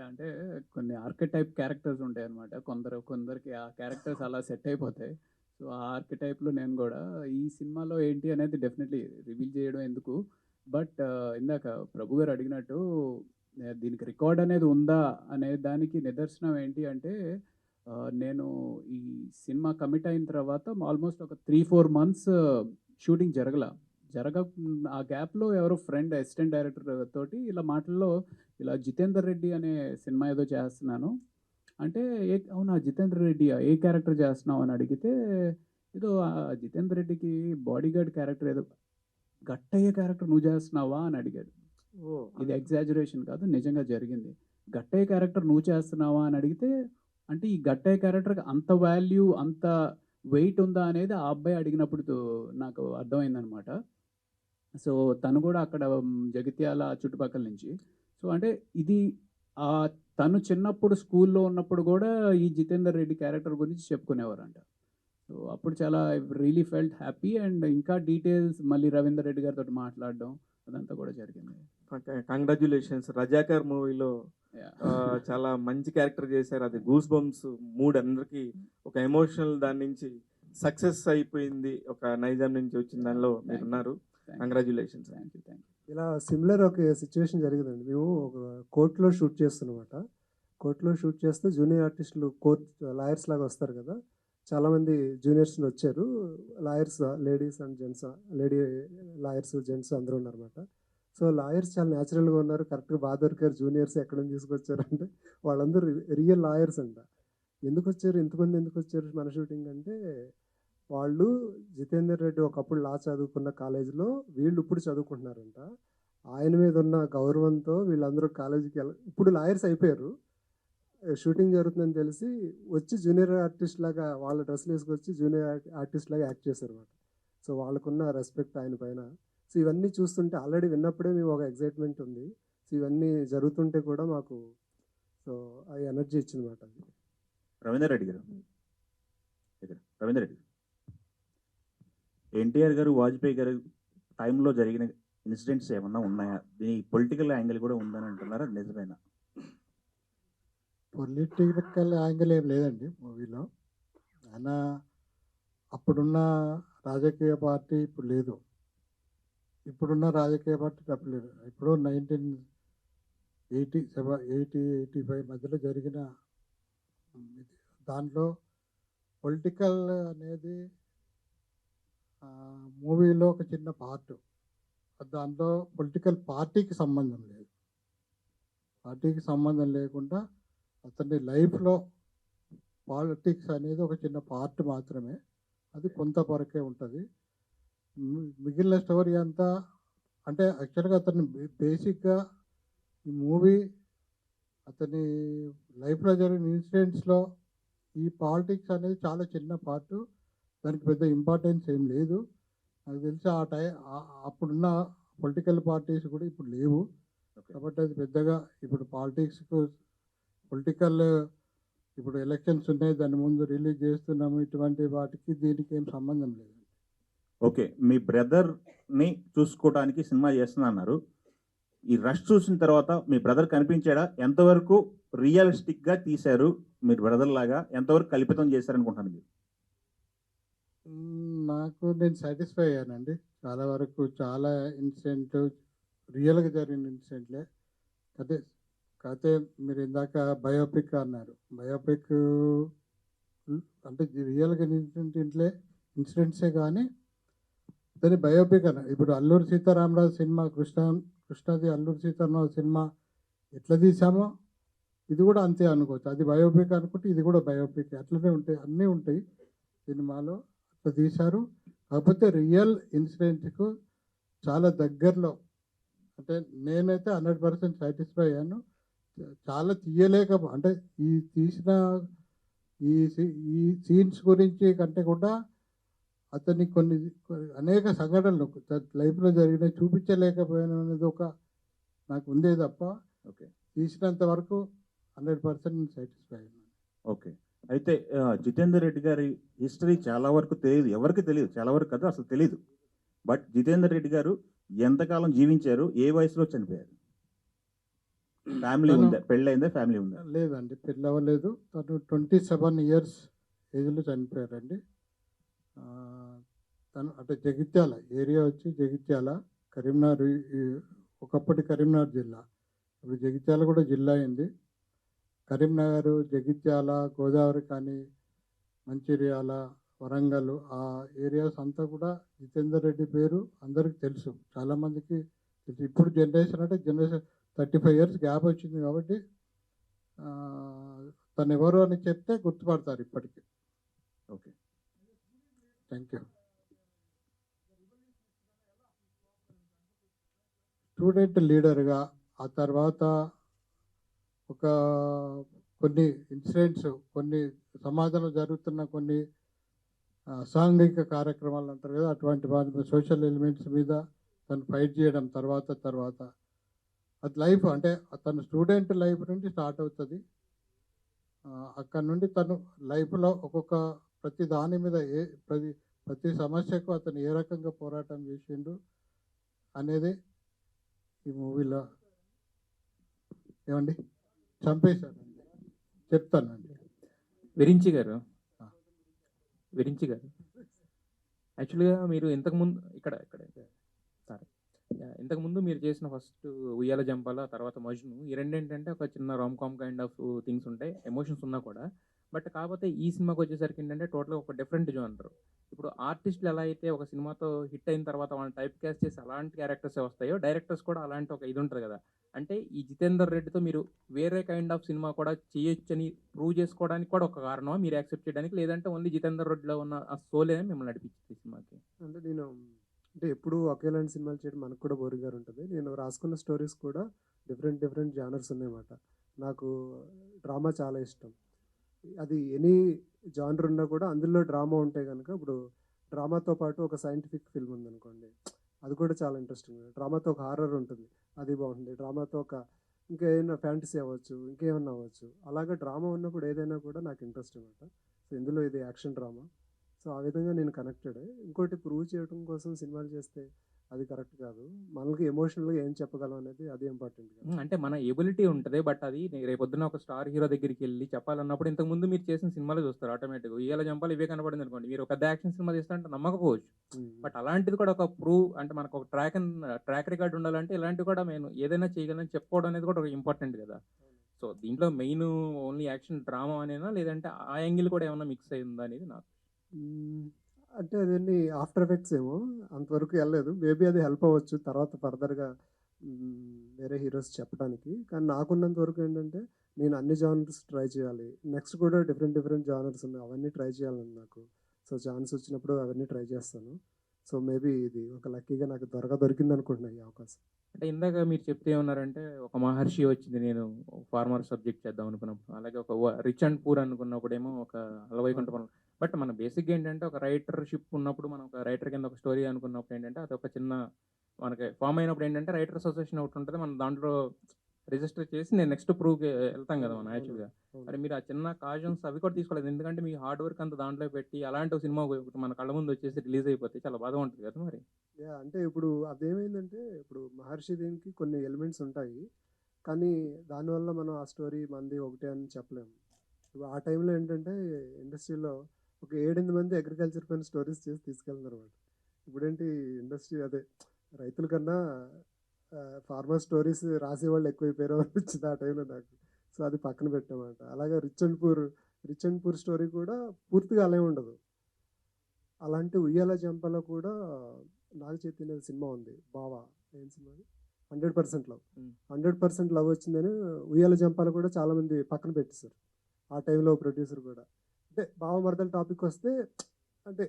అంటే కొన్ని ఆర్కిటైప్ క్యారెక్టర్స్ ఉంటాయి అనమాట. కొందరికి ఆ క్యారెక్టర్స్ అలా సెట్ అయిపోతాయి. సో ఆ ఆర్కిటైప్లో నేను కూడా ఈ సినిమాలో ఏంటి అనేది డెఫినెట్లీ రివీల్ చేయడం ఎందుకు, బట్ ఇందాక ప్రభు గారు అడిగినట్టు దీనికి రికార్డ్ అనేది ఉందా అనే దానికి నిదర్శనం ఏంటి అంటే, నేను ఈ సినిమా కమిట్ అయిన తర్వాత ఆల్మోస్ట్ ఒక 3-4 మంత్స్ షూటింగ్ ఆ గ్యాప్లో ఎవరో ఫ్రెండ్ అసిస్టెంట్ డైరెక్టర్ తోటి ఇలా మాటల్లో ఇలా జితేందర్ రెడ్డి అనే సినిమా ఏదో చేస్తున్నాను అంటే, అవునా జితేందర్ రెడ్డియా, ఏ క్యారెక్టర్ చేస్తున్నావు అని అడిగితే, ఏదో జితేందర్ రెడ్డికి బాడీ గార్డ్ క్యారెక్టర్ ఏదో గట్టయ్య క్యారెక్టర్ నువ్వు చేస్తున్నావా అని అడిగాడు. ఇది ఎగ్జాజురేషన్ కాదు, నిజంగా జరిగింది. గట్టయ్య క్యారెక్టర్ నువ్వు చేస్తున్నావా అని అడిగితే, అంటే ఈ గట్టయ్య క్యారెక్టర్కి అంత వాల్యూ, అంత వెయిట్ ఉందా అనేది ఆ అబ్బాయి అడిగినప్పుడు నాకు అర్థమైందనమాట. సో తను కూడా అక్కడ జగిత్యాల చుట్టుపక్కల నుంచి. సో అంటే ఇది తను చిన్నప్పుడు స్కూల్లో ఉన్నప్పుడు కూడా ఈ జితేందర్ రెడ్డి క్యారెక్టర్ గురించి చెప్పుకునేవారంట. సో అప్పుడు చాలా రియలీ ఫెల్ట్ హ్యాపీ. అండ్ ఇంకా డీటెయిల్స్ మళ్ళీ రవీందర్ రెడ్డి గారితో మాట్లాడడం అదంతా కూడా జరిగింది. కంగ్రాచ్యులేషన్స్. రజాకర్ మూవీలో చాలా మంచి క్యారెక్టర్ చేశారు. అది గూస్ బంప్స్ మూడ్ అందరికి ఒక ఎమోషనల్ దాని నుంచి సక్సెస్ అయిపోయింది. ఒక నైజాం నుంచి వచ్చిన దానిలో మీరు ఉన్నారు. కంగ్రాచ్యులేషన్స్. Thank you. ఇలా సిమిలర్ ఒక సిచ్యువేషన్ జరిగిందండి. మేము ఒక కోర్టులో షూట్ చేస్తున్నమాట. కోర్టులో షూట్ చేస్తే జూనియర్ ఆర్టిస్టులు లాయర్స్ లాగా వస్తారు కదా, చాలామంది జూనియర్స్ వచ్చారు. Lawyers ladies and gents, lady lawyers gents అందరూ ఉన్నారన్నమాట. సో లాయర్స్ చాలా న్యాచురల్గా ఉన్నారు, కరెక్ట్గా బాగా దొరికారు. జూనియర్స్ ఎక్కడ నుంచి తీసుకొచ్చారంటే వాళ్ళందరూ రియల్ లాయర్స్ అంట. ఎందుకు వచ్చారు, ఇంతమంది ఎందుకు వచ్చారు మన షూటింగ్ అంటే, వాళ్ళు జితేందర్ రెడ్డి ఒకప్పుడు లా చదువుకున్న కాలేజీలో వీళ్ళు ఇప్పుడు చదువుకుంటున్నారంట. ఆయన మీద ఉన్న గౌరవంతో వీళ్ళందరూ కాలేజీకి ఇప్పుడు లాయర్స్ అయిపోయారు. షూటింగ్ జరుగుతుందని తెలిసి వచ్చి జూనియర్ ఆర్టిస్ట్ లాగా వాళ్ళ డ్రెస్సులు వేసుకొచ్చి జూనియర్ ఆర్టిస్ట్ లాగా యాక్ట్ చేశారు అన్నమాట. సో వాళ్ళకున్న రెస్పెక్ట్ ఆయన పైన. సో ఇవన్నీ చూస్తుంటే ఆల్రెడీ విన్నప్పుడే మేము ఒక ఎగ్జైట్మెంట్ ఉంది. సో ఇవన్నీ జరుగుతుంటే కూడా మాకు సో ఆ ఎనర్జీ ఇచ్చిందన్నమాట. అది రవీందర్ రెడ్డి గారు, రవీందర్ రెడ్డి ఎన్టీఆర్ గారు, వాజ్పేయి గారు టైంలో జరిగిన ఇన్సిడెంట్స్ ఏమన్నా ఉన్నాయా? దీని పొలిటికల్ యాంగిల్ కూడా ఉందని అంటున్నారా? నిజమేనా? పొలిటికల్ యాంగిల్ ఏం లేదండి మూవీలో. ఆయన అప్పుడున్న రాజకీయ పార్టీ ఇప్పుడు లేదు, ఇప్పుడున్న రాజకీయ పార్టీ తప్పలేదు. ఇప్పుడు 1985 మధ్యలో జరిగిన దాంట్లో పొలిటికల్ అనేది మూవీలో ఒక చిన్న పార్ట్. దాంట్లో పొలిటికల్ పార్టీకి సంబంధం లేదు. పార్టీకి సంబంధం లేకుండా అతని లైఫ్లో పాలిటిక్స్ అనేది ఒక చిన్న పార్ట్ మాత్రమే. అది కొంతవరకే ఉంటుంది. మిగిలిన స్టోరీ అంతా అంటే యాక్చువల్గా అతను బేసిక్గా ఈ మూవీ అతని లైఫ్లో జరిగిన ఇన్సిడెంట్స్లో ఈ పాలిటిక్స్ అనేది చాలా చిన్న పార్ట్. దానికి పెద్ద ఇంపార్టెన్స్ ఏం లేదు. నాకు తెలిసి అప్పుడున్న పొలిటికల్ పార్టీస్ కూడా ఇప్పుడు లేవు కాబట్టి అది పెద్దగా ఇప్పుడు పొలిటికల్ ఇప్పుడు ఎలక్షన్స్ ఉన్నాయి, దాని ముందు రిలీజ్ చేస్తున్నాము, ఇటువంటి వాటికి దీనికి ఏం సంబంధం లేదు. ఓకే, మీ బ్రదర్ని చూసుకోవడానికి సినిమా చేస్తున్నారు. ఈ రష్ చూసిన తర్వాత మీ బ్రదర్ కనిపించాడా? ఎంతవరకు రియలిస్టిక్గా తీశారు మీరు బ్రదర్ లాగా? ఎంతవరకు కల్పితం చేశారనుకుంటున్నాను మీరు? నేను సాటిస్ఫై అయ్యానండి. చాలా వరకు చాలా ఇన్సిడెంట్ రియల్గా జరిగిన ఇన్సిడెంట్లే. కాకపోతే మీరు ఇందాక బయోపిక్ అన్నారు. బయోపిక్ అంటే రియల్గా ఇన్సిడెంట్సే కానీ దాన్ని బయోపిక్ అన్నారు. ఇప్పుడు అల్లూరి సీతారామరాజు సినిమా కృష్ణది అల్లూరి సీతారామరాజు సినిమా ఎట్లా తీసామో ఇది కూడా అంతే అనుకోవచ్చు. అది బయోపిక్ అనుకుంటే ఇది కూడా బయోపిక్. అట్లనే ఉంటాయి, అన్నీ ఉంటాయి సినిమాలో. అట్లా తీశారు. కాకపోతే రియల్ ఇన్సిడెంట్కు చాలా దగ్గరలో అంటే నేనైతే 100% సాటిస్ఫై అయ్యాను. చాలా అంటే తీసిన ఈ సీన్స్ గురించి కంటే కూడా అతన్ని అనేక సంఘటనలు లైఫ్లో జరిగిన చూపించలేకపోయాను అనేది ఒక నాకు ఉందే తప్ప ఓకే తీసినంత వరకు 100% సాటిస్ఫై అయ్యాను. ఓకే. అయితే జితేందర్ రెడ్డి గారి హిస్టరీ చాలా వరకు తెలియదు, ఎవరికి తెలియదు, చాలా వరకు కదా అసలు తెలియదు. బట్ జితేందర్ రెడ్డి గారు ఎంతకాలం జీవించారు, ఏ వయసులో చనిపోయారు? ఫ్యామిలీ ఉందా, పెళ్ళయిందా, ఫ్యామిలీ ఉందా? లేదండి, పెళ్ళి అవ్వలేదు. తను 27 ఇయర్స్ ఏజ్లో చనిపోయారండి. తను అంటే జగిత్యాల ఏరియా వచ్చి జగిత్యాల, కరీంనగర్, ఒకప్పటి కరీంనగర్ జిల్లా, ఇప్పుడు జగిత్యాల కూడా జిల్లా అయింది. కరీంనగర్, జగిత్యాల, గోదావరి కానీ, మంచిర్యాల, వరంగల్ ఆ ఏరియాస్ అంతా కూడా జితేందర్ రెడ్డి పేరు అందరికీ తెలుసు, చాలామందికి తెలుసు. ఇప్పుడు జనరేషన్ అంటే 35 ఇయర్స్ గ్యాప్ వచ్చింది కాబట్టి తను ఎవరు అని చెప్తే గుర్తుపడతారు ఇప్పటికీ. Okay, thank you. స్టూడెంట్ లీడర్గా, ఆ తర్వాత కొన్ని ఇన్సిడెంట్స్, కొన్ని సమాజంలో జరుగుతున్న కొన్ని సాంఘిక కార్యక్రమాలు అంటారు కదా, అటువంటి వాటి సోషల్ ఎలిమెంట్స్ మీద తను ఫైట్ చేయడం తర్వాత అది లైఫ్ అంటే తను స్టూడెంట్ లైఫ్ నుండి స్టార్ట్ అవుతుంది. అక్కడ నుండి తను లైఫ్లో ప్రతి దాని మీద ప్రతి సమస్యకు అతను ఏ రకంగా పోరాటం చేసిండు అనేది ఈ మూవీలో ఏమండి చంపేశానండి, చెప్తానండి. విరించి గారు యాక్చువల్గా మీరు ఇంతకుముందు ఇంతకుముందు మీరు చేసిన ఫస్ట్ ఉయ్యాల జంపాల, తర్వాత మజ్ను, ఈ రెండు ఏంటంటే ఒక చిన్న rom com kind of things ఉంటాయి, ఎమోషన్స్ ఉన్నా కూడా. బట్ కాకపోతే ఈ సినిమాకి వచ్చేసరికి ఏంటంటే టోటల్గా ఒక డిఫరెంట్ జోనర్. ఇప్పుడు ఆర్టిస్టులు ఎలా అయితే ఒక సినిమాతో హిట్ అయిన తర్వాత వాళ్ళని టైప్ క్యాస్ట్ చేసి అలాంటి క్యారెక్టర్స్ వస్తాయో, డైరెక్టర్స్ కూడా అలాంటి ఒక ఇది ఉంటుంది కదా. అంటే ఈ జితేందర్ రెడ్డితో మీరు వేరే కైండ్ ఆఫ్ సినిమా కూడా చేయొచ్చని ప్రూవ్ చేసుకోవడానికి కూడా ఒక కారణమా మీరు యాక్సెప్ట్ చేయడానికి, లేదంటే ఓన్లీ జితేందర్ రెడ్డిలో ఉన్న ఆ సోలే మిమ్మల్ని నడిపించింది ఈ సినిమాకి? అంటే ఎప్పుడు ఒకేలాంటి సినిమాలు చేయడం మనకు కూడా బోరింగ్గా ఉంటుంది. నేను రాసుకున్న స్టోరీస్ కూడా డిఫరెంట్ జానర్స్ ఉన్నాయన్నమాట. నాకు డ్రామా చాలా ఇష్టం. అది ఎనీ జానర్ ఉన్నా కూడా అందులో డ్రామా ఉంటే కనుక, ఇప్పుడు డ్రామాతో పాటు ఒక సైంటిఫిక్ ఫిల్మ్ ఉందనుకోండి, అది కూడా చాలా ఇంట్రెస్టింగ్. డ్రామాతో ఒక హారర్ ఉంటుంది, అది బాగుంటుంది. డ్రామాతో ఇంకేమైనా ఫ్యాంటసీ అవ్వచ్చు, ఇంకేమన్నా అవ్వచ్చు. అలాగే డ్రామా ఉన్నప్పుడు ఏదైనా కూడా నాకు ఇంట్రెస్ట్ అనమాట. సో ఇందులో ఇది యాక్షన్ డ్రామా, సో ఆ విధంగా నేను కనెక్టెడ్. ఇంకోటి ప్రూవ్ చేయడం కోసం సినిమాలు చేస్తే అది కరెక్ట్ కాదు. మనకి ఎమోషనల్గా ఏం చెప్పగలం అనేది అది ఇంపార్టెంట్ కదా. అంటే మన ఎబిలిటీ ఉంటుంది, బట్ అది రేపొద్దున ఒక స్టార్ హీరో దగ్గరికి వెళ్ళి చెప్పాలన్నప్పుడు ఇంతకుముందు మీరు చేసిన సినిమాలు చూస్తారు ఆటోమేటిక్గా. ఇవాళ జంపాలు ఇవే కనపడింది అనుకోండి, మీరు ఒక పెద్ద యాక్షన్ సినిమా తీస్తారంటే నమ్మకపోవచ్చు. బట్ అలాంటిది కూడా ఒక ప్రూవ్ అంటే మనకు ఒక ట్రాక్ రికార్డ్ ఉండాలంటే ఇలాంటివి కూడా నేను ఏదైనా చేయగలని చెప్పుకోవడం అనేది కూడా ఒక ఇంపార్టెంట్ కదా. సో దీంట్లో మెయిన్ ఓన్లీ యాక్షన్ డ్రామా అనేనా, లేదంటే ఆ యాంగిల్ కూడా ఏమైనా మిక్స్ అయిందా అనేది నాకు. అంటే అదన్నీ ఆఫ్టర్ ఎఫెక్ట్స్ ఏమో, అంతవరకు వెళ్ళలేదు. మేబీ అది హెల్ప్ అవ్వచ్చు తర్వాత ఫర్దర్గా వేరే హీరోస్ చెప్పడానికి. కానీ నాకున్నంత వరకు ఏంటంటే నేను అన్ని జానర్స్ ట్రై చేయాలి. నెక్స్ట్ కూడా డిఫరెంట్ జానర్స్ ఉన్నాయి, అవన్నీ ట్రై చేయాలని నాకు. సో ఛాన్స్ వచ్చినప్పుడు అవన్నీ ట్రై చేస్తాను. సో మేబీ ఇది ఒక లక్కీగా నాకు దొరికింది అనుకుంటున్నాను ఈ అవకాశం. అంటే ఇందాక మీరు చెప్తే ఏమన్నారంటే ఒక మహర్షి వచ్చింది, నేను ఫార్మర్ సబ్జెక్ట్ చేద్దాం అనుకున్నప్పుడు, అలాగే ఒక రిచ్ అండ్ పూర్ అనుకున్నప్పుడేమో ఒక అలవైకుంఠపురం. బట్ మన బేసిక్గా ఏంటంటే ఒక రైటర్షిప్ ఉన్నప్పుడు, మనం ఒక రైటర్ కింద ఒక స్టోరీ అనుకున్నప్పుడు ఏంటంటే అది ఒక చిన్న మనకి ఫామ్ అయినప్పుడు ఏంటంటే రైటర్స్ అసోసియేషన్ ఒకటి ఉంటుంది, మనం దాంట్లో రిజిస్టర్ చేసి నేను నెక్స్ట్ ప్రూవ్కి వెళ్తాం కదా మనం యాక్చువల్గా. మరి మీరు ఆ చిన్న కాజన్స్ అవి కూడా తీసుకోలేదు, ఎందుకంటే మీ హార్డ్ వర్క్ అంతా దాంట్లో పెట్టి అలాంటి ఒక సినిమా మన కళ్ళ ముందు వచ్చేసి రిలీజ్ అయిపోతే చాలా బాగా ఉంటుంది కదా మరి. అంటే ఇప్పుడు అదేమైందంటే, ఇప్పుడు మహర్షి దీనికి కొన్ని ఎలిమెంట్స్ ఉంటాయి, కానీ దానివల్ల మనం ఆ స్టోరీ మంది ఒకటే అని చెప్పలేము. ఇప్పుడు ఆ టైంలో ఏంటంటే ఇండస్ట్రీలో ఒక 7-8 మంది అగ్రికల్చర్ పైన స్టోరీస్ చేసి తీసుకెళ్తున్నారు అనమాట. ఇప్పుడేంటి ఇండస్ట్రీ అదే రైతుల కన్నా ఫార్మర్ స్టోరీస్ రాసేవాళ్ళు ఎక్కువైపోయారు అనిపించింది ఆ టైంలో నాకు. సో అది పక్కన పెట్టామాట. అలాగే రిచ్ అండ్ పూర్ స్టోరీ కూడా పూర్తిగా అలాగే ఉండదు. అలాంటి ఉయ్యాల జంపలో కూడా నాగ చైతన్య సినిమా ఉంది, బావా, ఏం సినిమా 100% లవ్. 100% లవ్ వచ్చిందని ఉయ్యాల జంపాలు కూడా చాలామంది పక్కన పెట్టేశారు ఆ టైంలో. ప్రొడ్యూసర్ కూడా అంటే బావ మరదల టాపిక్ వస్తే అంటే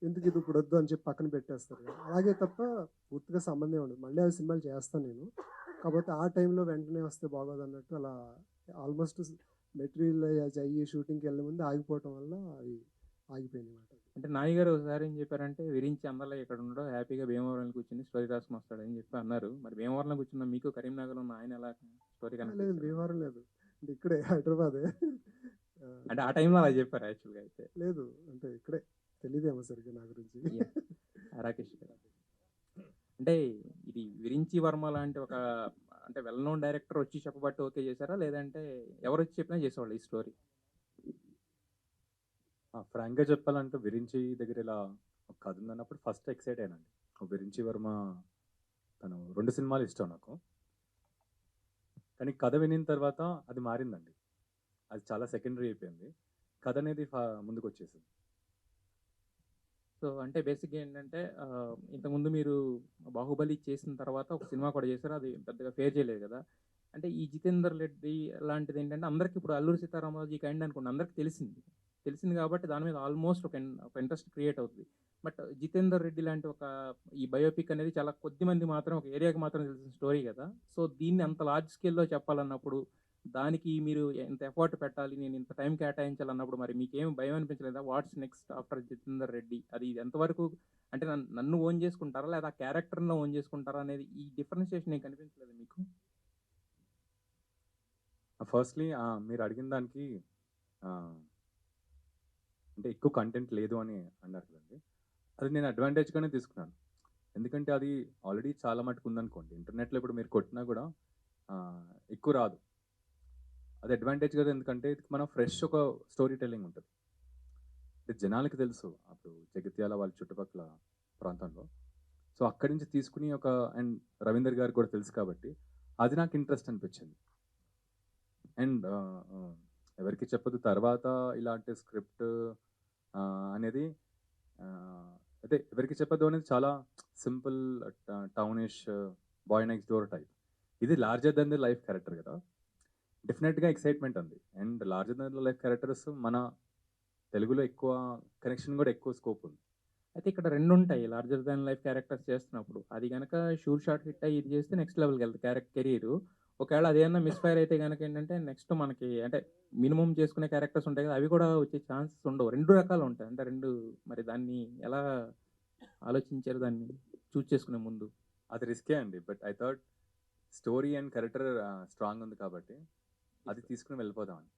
ఎందుకు ఇది ఇప్పుడు వద్దు అని చెప్పి పక్కన పెట్టేస్తారు. అలాగే తప్ప పూర్తిగా సంబంధం ఉండదు. మళ్ళీ అవి సినిమాలు చేస్తాను నేను, కాకపోతే ఆ టైంలో వెంటనే వస్తే బాగోదు అన్నట్టు అలా ఆల్మోస్ట్ మెటీరియల్ అయ్యి షూటింగ్కి వెళ్ళే ముందు ఆగిపోవటం వల్ల అవి ఆగిపోయింది మాట. అంటే నాని గారు ఒకసారి ఏం చెప్పారంటే విరించి అందరిలో ఇక్కడ ఉండడం హ్యాపీగా భీమవరంలో కూర్చొని స్టోరీ రాసుకుని వస్తాడు అని చెప్పి అన్నారు. మరి భీమవరంలో కూర్చున్న మీకు కరీంనగర్లో ఉన్న ఆయన ఎలా స్టోరీ లేదు కనెక్ట్ భీమవరం లేదు, అంటే ఇక్కడే హైదరాబాదే. అంటే ఆ టైంలో అలా చెప్పారు యాక్చువల్గా అయితే. లేదు అంటే ఇక్కడే, తెలియదేమో సరిగ్గా నా గురించి. రాకేష్ గారు అంటే ఇది విరించి వర్మ లాంటి ఒక అంటే వెల్ నోన్ డైరెక్టర్ వచ్చి చెప్పబట్టి ఓకే చేశారా, లేదంటే ఎవరు వచ్చి చెప్పినా చేసేవాళ్ళు ఈ స్టోరీ? ఫ్రాంక్గా చెప్పాలంటే విరించి దగ్గర ఇలా ఒక కథ ఉందన్నప్పుడు ఫస్ట్ ఎక్సైట్ అయినండి. విరించి వర్మ తను 2 సినిమాలు ఇష్టం నాకు, కానీ కథ వినిన తర్వాత అది మారిందండి. అది చాలా సెకండరీ అయిపోయింది. కథ అనేది ముందుకు వచ్చేసింది. సో అంటే బేసిక్గా ఏంటంటే ఇంతకుముందు మీరు బాహుబలి చేసిన తర్వాత ఒక సినిమా కూడా చేశారు, అది పెద్దగా ఫేర్ చేయలేదు కదా. అంటే ఈ జితేందర్ రెడ్డి లాంటిది ఏంటంటే అందరికీ ఇప్పుడు అల్లూరి సీతారామరాజు కైండ్ అనుకోండి అందరికీ తెలిసింది కాబట్టి దాని మీద ఆల్మోస్ట్ ఒక ఇంట్రెస్ట్ క్రియేట్ అవుతుంది. బట్ జితేందర్ రెడ్డి లాంటి ఒక ఈ బయోపిక్ అనేది చాలా కొద్ది మంది మాత్రం ఒక ఏరియాకి మాత్రం తెలిసిన స్టోరీ కదా. సో దీన్ని అంత లార్జ్ స్కేల్లో చెప్పాలన్నప్పుడు దానికి మీరు ఎంత ఎఫర్ట్ పెట్టాలి, నేను ఇంత టైం కేటాయించాలన్నప్పుడు మరి మీకేం భయం అనిపించలేదా? What's next after Jitender Reddy? అది ఎంతవరకు అంటే నన్ను ఓన్ చేసుకుంటారా లేదా ఆ క్యారెక్టర్ను ఓన్ చేసుకుంటారా అనేది ఈ డిఫరెన్షియేషన్ ఏం కనిపించలేదు మీకు? ఫస్ట్లీ మీరు అడిగిన దానికి అంటే ఎక్కువ కంటెంట్ లేదు అని అన్నారు కదండి, అది నేను అడ్వాంటేజ్గానే తీసుకున్నాను. ఎందుకంటే అది ఆల్రెడీ చాలా మటుకు ఉందనుకోండి, ఇంటర్నెట్లో ఇప్పుడు మీరు కొట్టినా కూడా ఎక్కువ రాదు. అది అడ్వాంటేజ్ కదా, ఎందుకంటే మనం ఫ్రెష్ ఒక స్టోరీ టెల్లింగ్ ఉంటుంది. అంటే జనాలకి తెలుసు అప్పుడు జగిత్యాల వాళ్ళ చుట్టుపక్కల ప్రాంతంలో, సో అక్కడి నుంచి తీసుకుని అండ్ రవీందర్ గారికి కూడా తెలుసు కాబట్టి అది నాకు ఇంట్రెస్ట్ అనిపించింది. అండ్ ఎవరికి చెప్పదు తర్వాత ఇలాంటి స్క్రిప్ట్ అనేది అదే ఎవరికి చెప్పదు అనేది చాలా simple townish boy next door type. ఇది larger than the life character కదా, డెఫినెట్గా ఎక్సైట్మెంట్ ఉంది. And larger than the life characters మన తెలుగులో ఎక్కువ కనెక్షన్ కూడా ఎక్కువ స్కోప్ ఉంది. అయితే ఇక్కడ 2 ఉంటాయి లార్జర్ దాన్ లైఫ్ క్యారెక్టర్స్ చేస్తున్నప్పుడు. అది కనుక షూర్ షాట్ హిట్ అయ్యి ఇది చేస్తే నెక్స్ట్ లెవెల్కి వెళ్తుంది కెరీర్. ఒకవేళ అదేమన్నా మిస్ఫైర్ అయితే కనుక ఏంటంటే నెక్స్ట్ మనకి అంటే మినిమం చేసుకునే క్యారెక్టర్స్ ఉంటాయి కదా, అవి కూడా వచ్చే ఛాన్సెస్ ఉండవు. 2 రకాలు ఉంటాయి అంటే 2 మరి దాన్ని ఎలా ఆలోచించారు దాన్ని చూస్ చేసుకునే ముందు? అది రిస్కే అండి, but I thought story and character strong ఉంది కాబట్టి అది తీసుకుని వెళ్ళిపోదామని.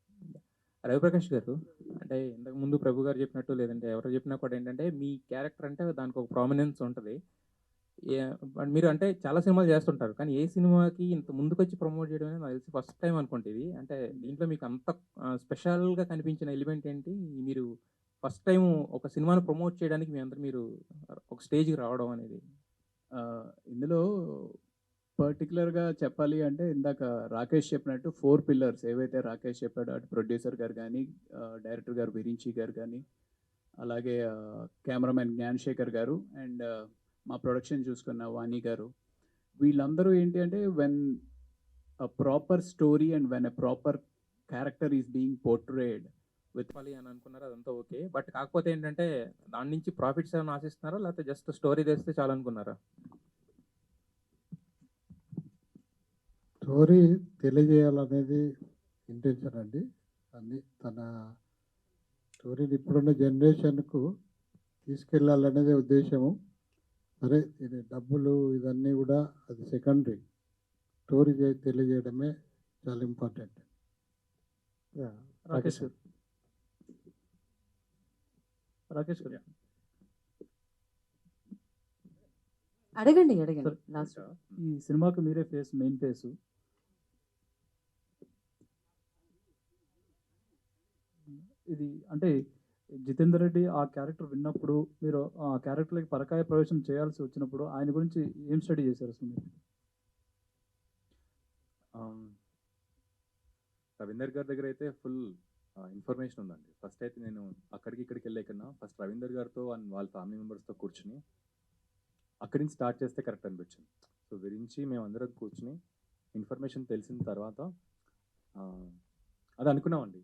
రవిప్రకాష్ గారు అంటే ఇంతకు ముందు ప్రభు గారు చెప్పినట్టు లేదంటే ఎవరు చెప్పినా కూడా ఏంటంటే మీ క్యారెక్టర్ అంటే దానికి ఒక ప్రామినెన్స్ ఉంటుంది. మీరు అంటే చాలా సినిమాలు చేస్తుంటారు, కానీ ఏ సినిమాకి ఇంత ముందుకు వచ్చి ప్రమోట్ చేయడం అనేది నాకు తెలిసి ఫస్ట్ టైం అనుకుంటే ఇది. అంటే దీంట్లో మీకు అంత స్పెషల్గా కనిపించిన ఎలిమెంట్ ఏంటి? మీరు ఫస్ట్ టైం ఒక సినిమాను ప్రమోట్ చేయడానికి మీరు ఒక స్టేజ్కి రావడం అనేది? ఇందులో పర్టికులర్గా చెప్పాలి అంటే ఇందాక రాకేష్ చెప్పినట్టు 4 పిల్లర్స్ ఏవైతే రాకేష్ చెప్పాడో, అటు ప్రొడ్యూసర్ గారు కానీ, డైరెక్టర్ గారు విరించి గారు కానీ, అలాగే కెమెరామెన్ జ్ఞానశేఖర్ గారు అండ్ మా ప్రొడక్షన్ చూసుకున్న వాణి గారు, వీళ్ళందరూ ఏంటి అంటే when a proper story and when a proper character is being portrayed with అని అనుకున్నారు, అదంతా ఓకే. బట్ కాకపోతే ఏంటంటే దాని నుంచి ప్రాఫిట్స్ ఏమైనా ఆశిస్తున్నారా లేకపోతే జస్ట్ స్టోరీ తెస్తే చాలు అనుకున్నారా? స్టోరీ తెలియజేయాలనేది ఇంటెన్షన్ అండి. అన్ని తన స్టోరీని ఇప్పుడున్న జనరేషన్కు తీసుకెళ్ళాలనేదే ఉద్దేశము. సరే ఇది డబ్బులు ఇవన్నీ కూడా అది సెకండరీ, స్టోరీ తెలియజేయడమే చాలా ఇంపార్టెంట్. రాకేష్ గారు. రాకేష్ గారు అడగండి లాస్ట్. ఈ సినిమాకు మీరే మెయిన్ ఫేస్. ఇది అంటే జితేందర్ రెడ్డి ఆ క్యారెక్టర్ విన్నప్పుడు మీరు ఆ క్యారెక్టర్కి పరకాయ ప్రవేశం చేయాల్సి వచ్చినప్పుడు ఆయన గురించి ఏం స్టడీ చేశారు అసలు మీరు? రవీందర్ గారి దగ్గర అయితే ఫుల్ ఇన్ఫర్మేషన్ ఉందండి. ఫస్ట్ అయితే నేను ఇక్కడికి వెళ్ళే కన్నా ఫస్ట్ రవీందర్ గారితో అండ్ వాళ్ళ ఫ్యామిలీ మెంబర్స్తో కూర్చుని అక్కడి నుంచి స్టార్ట్ చేస్తే కరెక్ట్ అనిపించింది. సో గురించి మేమందరం కూర్చుని ఇన్ఫర్మేషన్ తెలిసిన తర్వాత అది అనుకున్నామండి,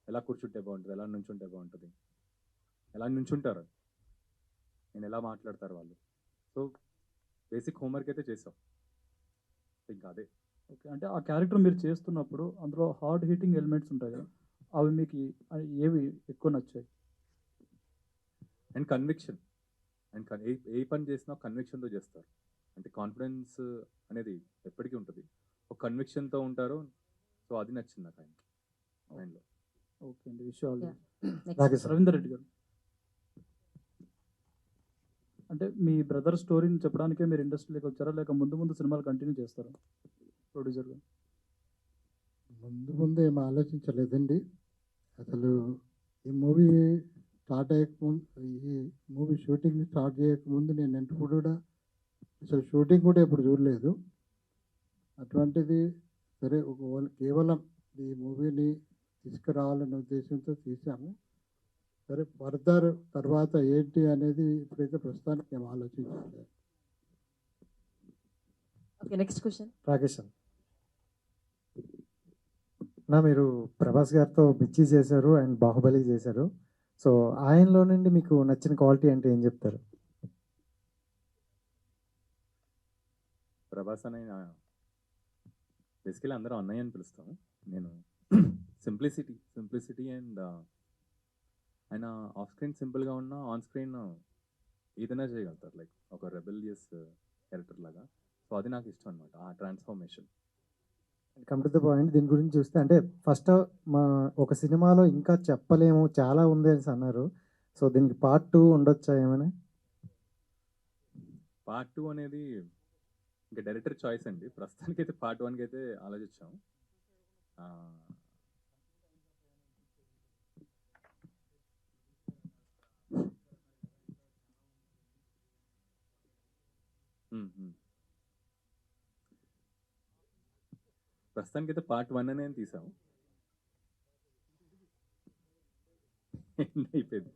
ఎలా కూర్చుంటే బాగుంటుంది, ఎలా నుంచుంటే బాగుంటుంది, ఎలా నుంచుంటారు, నేను ఎలా మాట్లాడతారు వాళ్ళు. సో బేసిక్ హోంవర్క్ అయితే చేసాం, ఇంకా అదే. ఓకే, అంటే ఆ క్యారెక్టర్ మీరు చేస్తున్నప్పుడు అందులో హార్డ్ హీటింగ్ ఎలిమెంట్స్ ఉంటాయి కదా, అవి మీకు ఏవి ఎక్కువ నచ్చాయి? And conviction. అండ్ ఏ పని చేసినా కన్విక్షన్తో చేస్తారు. అంటే కాన్ఫిడెన్స్ అనేది ఎప్పటికీ ఉంటుంది, ఒక కన్విక్షన్తో ఉంటారు. సో అది నచ్చింది నాకు ఆయనకి మైండ్లో. ఓకే అండి, విషయాలు నెక్స్ట్ రవీందర్ రెడ్డి గారు. అంటే మీ బ్రదర్ స్టోరీని చెప్పడానికే మీరు ఇండస్ట్రీలోకి వచ్చారా, లేక ముందు ముందు సినిమాలు కంటిన్యూ చేస్తారా ప్రొడ్యూసర్గా? ముందు ఏం ఆలోచించలేదండి. అసలు ఈ మూవీ స్టార్ట్ అయ్యకముందు, ఈ మూవీ షూటింగ్ స్టార్ట్ చేయకముందు నేను ఎప్పుడు కూడా అసలు షూటింగ్ కూడా ఎప్పుడు చూడలేదు. అటువంటిది సరే కేవలం ఈ మూవీని తీసుకురావాలనే ఉద్దేశంతో తీసాము. సరే ఫర్దర్ తర్వాత ఏంటి అనేది ఇప్పుడైతే ప్రస్తుతానికి మేము ఆలోచించలేదు. Okay, next question. రాకేష్ నా, మీరు ప్రభాస్ గారితో మిర్చి చేశారు అండ్ బాహుబలి చేశారు. సో ఆయనలో నుండి మీకు నచ్చిన క్వాలిటీ అంటే ఏం చెప్తారు? ప్రభాస్ అని బేసికలీ అందరూ అన్నయ్య అని పిలుస్తాము. నేను సింప్లిసిటీ అండ్ ఆయన ఆఫ్ స్క్రీన్ సింపుల్గా ఉన్న, ఆన్ స్క్రీన్ ఏదైనా చేయగలుగుతారు, లైక్ ఒక రెబెలియస్ క్యారెక్టర్ లాగా. సో అది నాకు ఇష్టం అనమాట, ఆ transformation. Come to the point, దీని గురించి చూస్తే అంటే ఫస్ట్ మా ఒక సినిమాలో ఇంకా చెప్పలేము చాలా ఉంది అని అన్నారు. సో దీనికి పార్ట్ 2 ఉండొచ్చా ఏమైనా? పార్ట్ 2 అనేది ఇంకా డైరెక్టర్ చాయిస్ అండి. ప్రస్తుతానికైతే పార్ట్ 1కి అయితే ఆలోచించాం. ప్రస్తుతానికైతే పార్ట్ 1 అనే తీసాము. అయిపోయింది.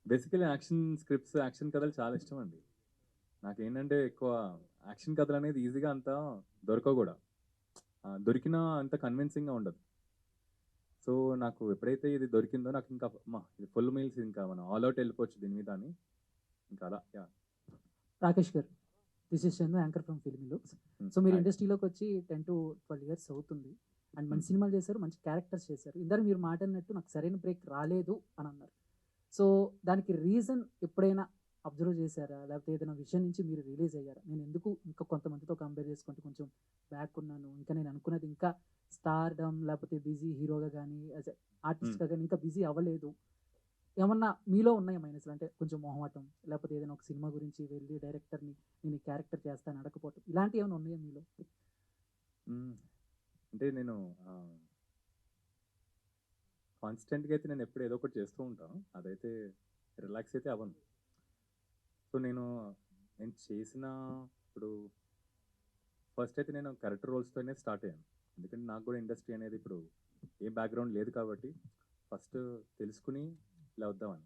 బేసికలీ యాక్షన్ స్క్రిప్ట్స్, యాక్షన్ కథలు చాలా ఇష్టం అండి. నాకేంటంటే ఎక్కువ యాక్షన్ కథలు అనేది ఈజీగా అంతా దొరకవు కూడా, దొరికినా అంత కన్విన్సింగ్గా ఉండదు. సో నాకు ఎప్పుడైతే ఇది దొరికిందో నాకు ఇంకా ఇది ఫుల్ మీల్స్, ఇంకా మనం ఆల్ అవుట్ వెళ్ళిపోవచ్చు దీని మీద అని, ఇంకా అలా. రాకేష్ గారు, this is Chandu, anchor from film looks. So మీరు ఇండస్ట్రీలోకి వచ్చి 10 to 12 years అవుతుంది అండ్ మంచి సినిమాలు చేశారు, మంచి క్యారెక్టర్స్ చేశారు. ఇందరూ మీరు మాట అన్నట్టు నాకు సరైన బ్రేక్ రాలేదు అని అన్నారు. సో దానికి రీజన్ ఎప్పుడైనా అబ్జర్వ్ చేశారా, లేకపోతే ఏదైనా విషయం నుంచి మీరు రిలీజ్ అయ్యారా? నేను ఎందుకు ఇంకా కొంతమందితో కంపేర్ చేసుకుంటే కొంచెం బ్యాక్ ఉన్నాను, ఇంకా నేను అనుకున్నది ఇంకా స్టార్డమ్ లేకపోతే బిజీ హీరోగా కానీ యాజ్ ఆర్టిస్ట్గా కానీ ఇంకా బిజీ అవ్వలేదు, ఏమన్నా మీలో ఉన్నాయా మైనస్లు? అంటే కొంచెం మొహమాటం, లేకపోతే ఏదైనా ఒక సినిమా గురించి వెళ్ళి డైరెక్టర్ని నేను ఈ క్యారెక్టర్ చేస్తాను అడగపోవటం, ఇలాంటివి ఏమైనా ఉన్నాయా మీలో? అంటే నేను కాన్స్టెంట్గా అయితే నేను ఎప్పుడు ఏదో ఒకటి చేస్తూ ఉంటాను, అదైతే రిలాక్స్ అయితే అవ్వను. సో నేను చేసిన ఇప్పుడు ఫస్ట్ అయితే నేను క్యారెక్టర్ రోల్స్తోనే స్టార్ట్ అయ్యాను. ఎందుకంటే నాకు కూడా ఇండస్ట్రీ అనేది ఇప్పుడు ఏ బ్యాక్గ్రౌండ్ లేదు కాబట్టి ఫస్ట్ తెలుసుకుని ఇలా వద్దామని.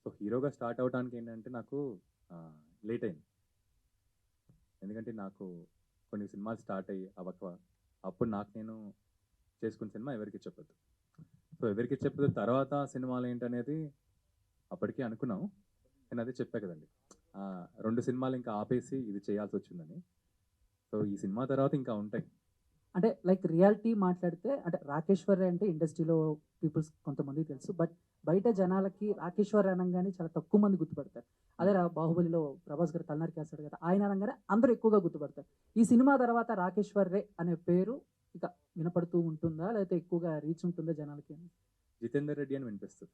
సో హీరోగా స్టార్ట్ అవడానికి ఏంటంటే నాకు లేట్ అయింది. ఎందుకంటే నాకు కొన్ని సినిమాలు స్టార్ట్ అయ్యి అవ్వక, అప్పుడు నాకు నేను చేసుకున్న సినిమా ఎవరికి చెప్పొద్దు. సో ఎవరికి చెప్పదు తర్వాత సినిమాలు ఏంటనేది అప్పటికే అనుకున్నాం. నేను అదే చెప్పా కదండి, 2 సినిమాలు ఇంకా ఆపేసి ఇది చేయాల్సి వచ్చిందని. సో ఈ సినిమా తర్వాత ఇంకా ఉంటాయి. అంటే లైక్ రియాలిటీ మాట్లాడితే, అంటే రాకేశ్వర్ అంటే ఇండస్ట్రీలో పీపుల్స్ కొంతమంది తెలుసు, బట్ బయట జనాలకి రాకేశ్వర్ అనగానే చాలా తక్కువ మంది గుర్తుపడతారు. అదే బాహుబలిలో ప్రభాస్ గారు తలనరికి వేస్తాడు కదా, ఆయన అనగానే అందరూ ఎక్కువగా గుర్తుపడతారు. ఈ సినిమా తర్వాత రాకేశ్వర్ రే అనే పేరు ఇక వినపడుతూ ఉంటుందా, లేకపోతే ఎక్కువగా రీచ్ ఉంటుందా జనాలకి? జితేందర్ రెడ్డి అని వినిపిస్తుంది.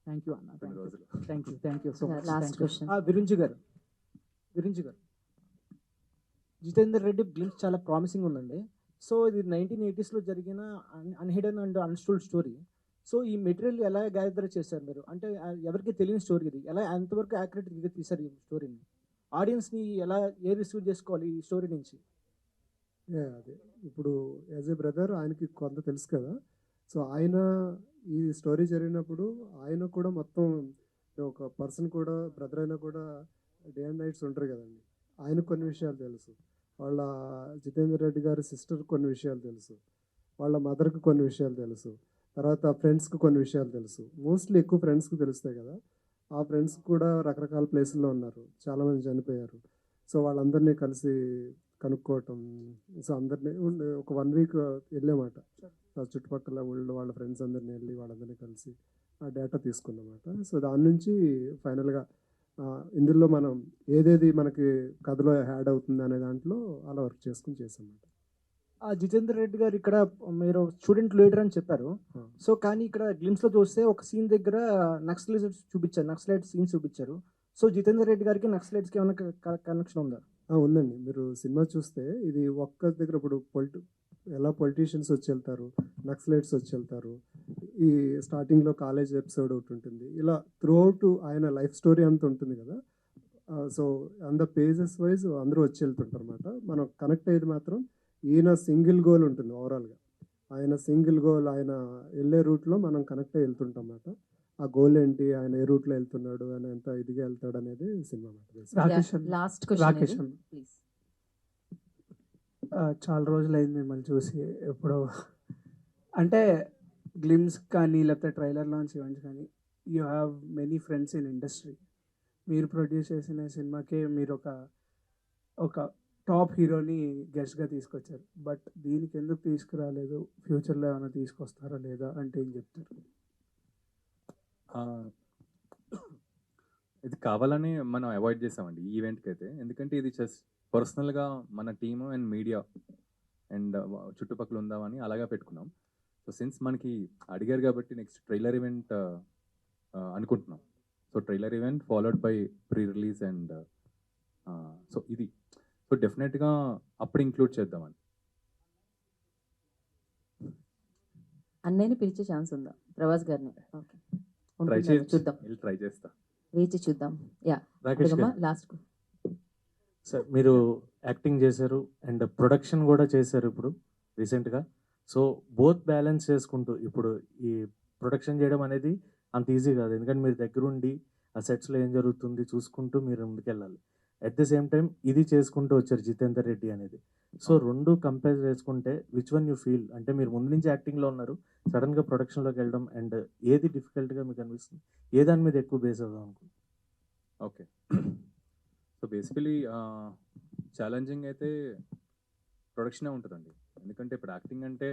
థ్యాంక్ యూ అన్న, కొన్ని రోజులు. Thank you so much. Last question. Virinchi గారు, జితేందర్ రెడ్డి గ్లింప్స్ చాలా ప్రామిసింగ్ ఉందండి. సో ఇది 1980s జరిగిన అన్హిడెన్ అండ్ అన్స్టోల్డ్ స్టోరీ. సో ఈ మెటీరియల్ ఎలా గ్యాదర్ చేశారు మీరు? అంటే ఎవరికి తెలియని స్టోరీ ఇది, ఎలా ఎంతవరకు యాక్యురేట్గా తీశారు ఈ స్టోరీని? ఆడియన్స్ని ఎలా రిసీవ్ చేసుకోవాలి ఈ స్టోరీ నుంచి? అదే ఇప్పుడు యాజ్ ఏ బ్రదర్ ఆయనకి కొంత తెలుసు కదా. సో ఆయన ఈ స్టోరీ జరిగినప్పుడు ఆయన కూడా మొత్తం ఒక పర్సన్ కూడా బ్రదర్ అయినా కూడా డే అండ్ నైట్స్ ఉంటారు కదండి. ఆయనకు కొన్ని విషయాలు తెలుసు, వాళ్ళ జితేందర్ రెడ్డి గారి సిస్టర్ కొన్ని విషయాలు తెలుసు, వాళ్ళ మదర్కి కొన్ని విషయాలు తెలుసు, తర్వాత ఫ్రెండ్స్కి కొన్ని విషయాలు తెలుసు. మోస్ట్లీ ఎక్కువ ఫ్రెండ్స్కి తెలుస్తాయి కదా. ఆ ఫ్రెండ్స్ కూడా రకరకాల ప్లేసుల్లో ఉన్నారు, చాలామంది చనిపోయారు. సో వాళ్ళందరినీ కలిసి కనుక్కోవటం. సో అందరినీ ఒక 1 వీక్ వెళ్ళామాట. ఆ చుట్టుపక్కల ఊళ్ళో వాళ్ళ ఫ్రెండ్స్ అందరిని వెళ్ళి వాళ్ళందరినీ కలిసి ఆ డేటా తీసుకున్నమాట. సో దాని నుంచి ఫైనల్గా ఇందులో మనం ఏదేది మనకి కథలో యాడ్ అవుతుంది అనే దాంట్లో అలా వర్క్ చేసుకుని చేసామాట. జితేందర్ రెడ్డి గారు ఇక్కడ మీరు స్టూడెంట్ లీడర్ అని చెప్పారు. సో కానీ ఇక్కడ గ్లిమ్స్లో చూస్తే ఒక సీన్ దగ్గర నక్సలైట్ సీన్ చూపించారు. సో జితేందర్ రెడ్డి గారికి నక్సలైట్స్కి ఏమైనా కనెక్షన్ ఉందా? ఉందండి. మీరు సినిమా చూస్తే ఇది ఒక్క దగ్గర ఇప్పుడు ఎలా పొలిటీషియన్స్ వచ్చి వెళ్తారు, నక్సలైట్స్ వచ్చి వెళ్తారు, ఈ స్టార్టింగ్లో కాలేజ్ ఎపిసోడ్ ఒకటి ఉంటుంది, ఇలా త్రూఅవుట్ ఆయన లైఫ్ స్టోరీ అంత ఉంటుంది కదా. సో అంత పేజెస్ వైజ్ అందరూ వచ్చి వెళ్తుంటారు అనమాట. మనం కనెక్ట్ అయ్యేది మాత్రం ఈయన సింగిల్ గోల్ ఉంటుంది ఓవరాల్గా. ఆయన సింగిల్ గోల్, ఆయన వెళ్ళే రూట్లో మనం కనెక్ట్ అయ్యి వెళ్తుంటాం అన్నమాట. ఆ గోల్ ఏంటి, ఆయన ఏ రూట్లో వెళ్తున్నాడు, ఆయన ఎంత ఇదిగా వెళ్తాడు అనేది సినిమా అన్నమాట. లాస్ట్ రాకేష్ క్వశ్చన్ అన్న. ప్లీజ్. చాలా రోజులైంది మిమ్మల్ని చూసి. ఎప్పుడో అంటే గ్లిమ్స్ కానీ లేకపోతే ట్రైలర్ లాంచ్ ఈవెంట్స్ కానీ, you have many friends in industry. మీరు ప్రొడ్యూస్ చేసిన సినిమాకే మీరు ఒక టాప్ హీరోని గెస్ట్గా తీసుకొచ్చారు. బట్ దీనికి ఎందుకు తీసుకురాలేదు, ఫ్యూచర్లో ఏమైనా తీసుకొస్తారా లేదా అంటే ఏం చెప్తారు? ఇది కావాలని మనం అవాయిడ్ చేసామండి ఈ ఈవెంట్కి అయితే. ఎందుకంటే ఇది జస్ట్ పర్సనల్గా మన టీము అండ్ మీడియా అండ్ చుట్టుపక్కల ఉందామని అలాగా పెట్టుకున్నాం. సో సిన్స్ మనకి అడిగారు కాబట్టి నెక్స్ట్ ట్రైలర్ ఈవెంట్ అనుకుంటున్నాం. So trailer event followed by pre release and so ఇది సో డెఫినెట్గా అప్పుడు ఇంక్లూడ్ చేద్దామని. అన్నయ్యని పిలిచే ఛాన్స్ ఉందా ప్రభాస్ గారిని? ఓకే, ట్రై చూద్దాం, ట్రై చేస్తా, వేచి చూద్దాం. యా రాకేష్ గారు. లాస్ట్ సార్ మీరు యాక్టింగ్ చేశారు అండ్ ప్రొడక్షన్ కూడా చేశారు ఇప్పుడు రీసెంట్గా. సో బోత్ బ్యాలెన్స్ చేసుకుంటూ ఇప్పుడు ఈ ప్రొడక్షన్ చేయడం అనేది అంత ఈజీ కాదు. ఎందుకంటే మీరు దగ్గరుండి ఆ సెట్స్లో ఏం జరుగుతుంది చూసుకుంటూ మీరు ముందుకెళ్ళాలి. అట్ ద సేమ్ టైం ఇది చేసుకుంటూ వచ్చారు జితేందర్ రెడ్డి అనేది. సో రెండు కంపేర్ చేసుకుంటే విచ్ వన్ యూ ఫీల్, అంటే మీరు ముందు నుంచి యాక్టింగ్లో ఉన్నారు, సడన్గా ప్రొడక్షన్లోకి వెళ్ళడం అండ్ ఏది డిఫికల్ట్గా మీకు అనిపిస్తుంది, ఏ దాని మీద ఎక్కువ బేస్ అవుదాం అనుకుంటున్నారు? ఓకే, సో బేసికలీ ఛాలెంజింగ్ అయితే ప్రొడక్షనే ఉంటుందండి. ఎందుకంటే ఇప్పుడు యాక్టింగ్ అంటే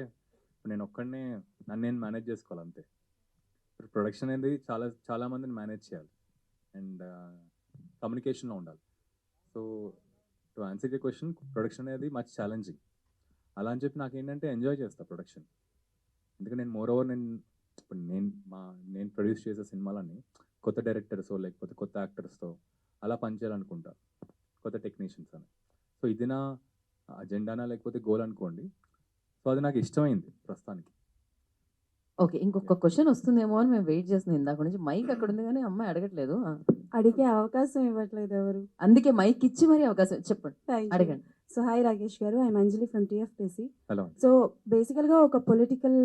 నేను ఒక్కడనే నన్ను నేను మేనేజ్ చేసుకోవాలి అంతే. ఇప్పుడు ప్రొడక్షన్ అనేది చాలా మందిని మేనేజ్ చేయాలి అండ్ కమ్యూనికేషన్లో ఉండాలి. So to answer the question, production అనేది మచ్ ఛాలెంజింగ్. అలా అని చెప్పి నాకు ఏంటంటే ఎంజాయ్ చేస్తాను ప్రొడక్షన్. ఎందుకంటే నేను మోర్ ఓవర్ నేను ప్రొడ్యూస్ చేసే సినిమాలని కొత్త డైరెక్టర్స్తో లేకపోతే కొత్త యాక్టర్స్తో అలా పనిచేయాలనుకుంటా, కొత్త టెక్నీషియన్స్ అని. సో ఇది నా అజెండానా లేకపోతే గోల్ అనుకోండి. సో అది నాకు ఇష్టమైంది ప్రస్తుతానికి. ఓకే, ఇంకొక క్వశ్చన్ వస్తుందేమో అని మేము వెయిట్ చేస్తున్నాం ఇందాక నుంచి. మైక్ అక్కడ ఉంది కానీ అమ్మాయి అడగట్లేదు. అడిగే అవకాశం ఇవ్వట్లేదు ఎవరు. అందుకే మైక్ ఇచ్చి మరి అవకాశం చెప్పండి, అడగండి. సో హాయ్ రాకేష్ గారు, I'm Anjali from TFPC. Hello. So బేసికల్గా ఒక పొలిటికల్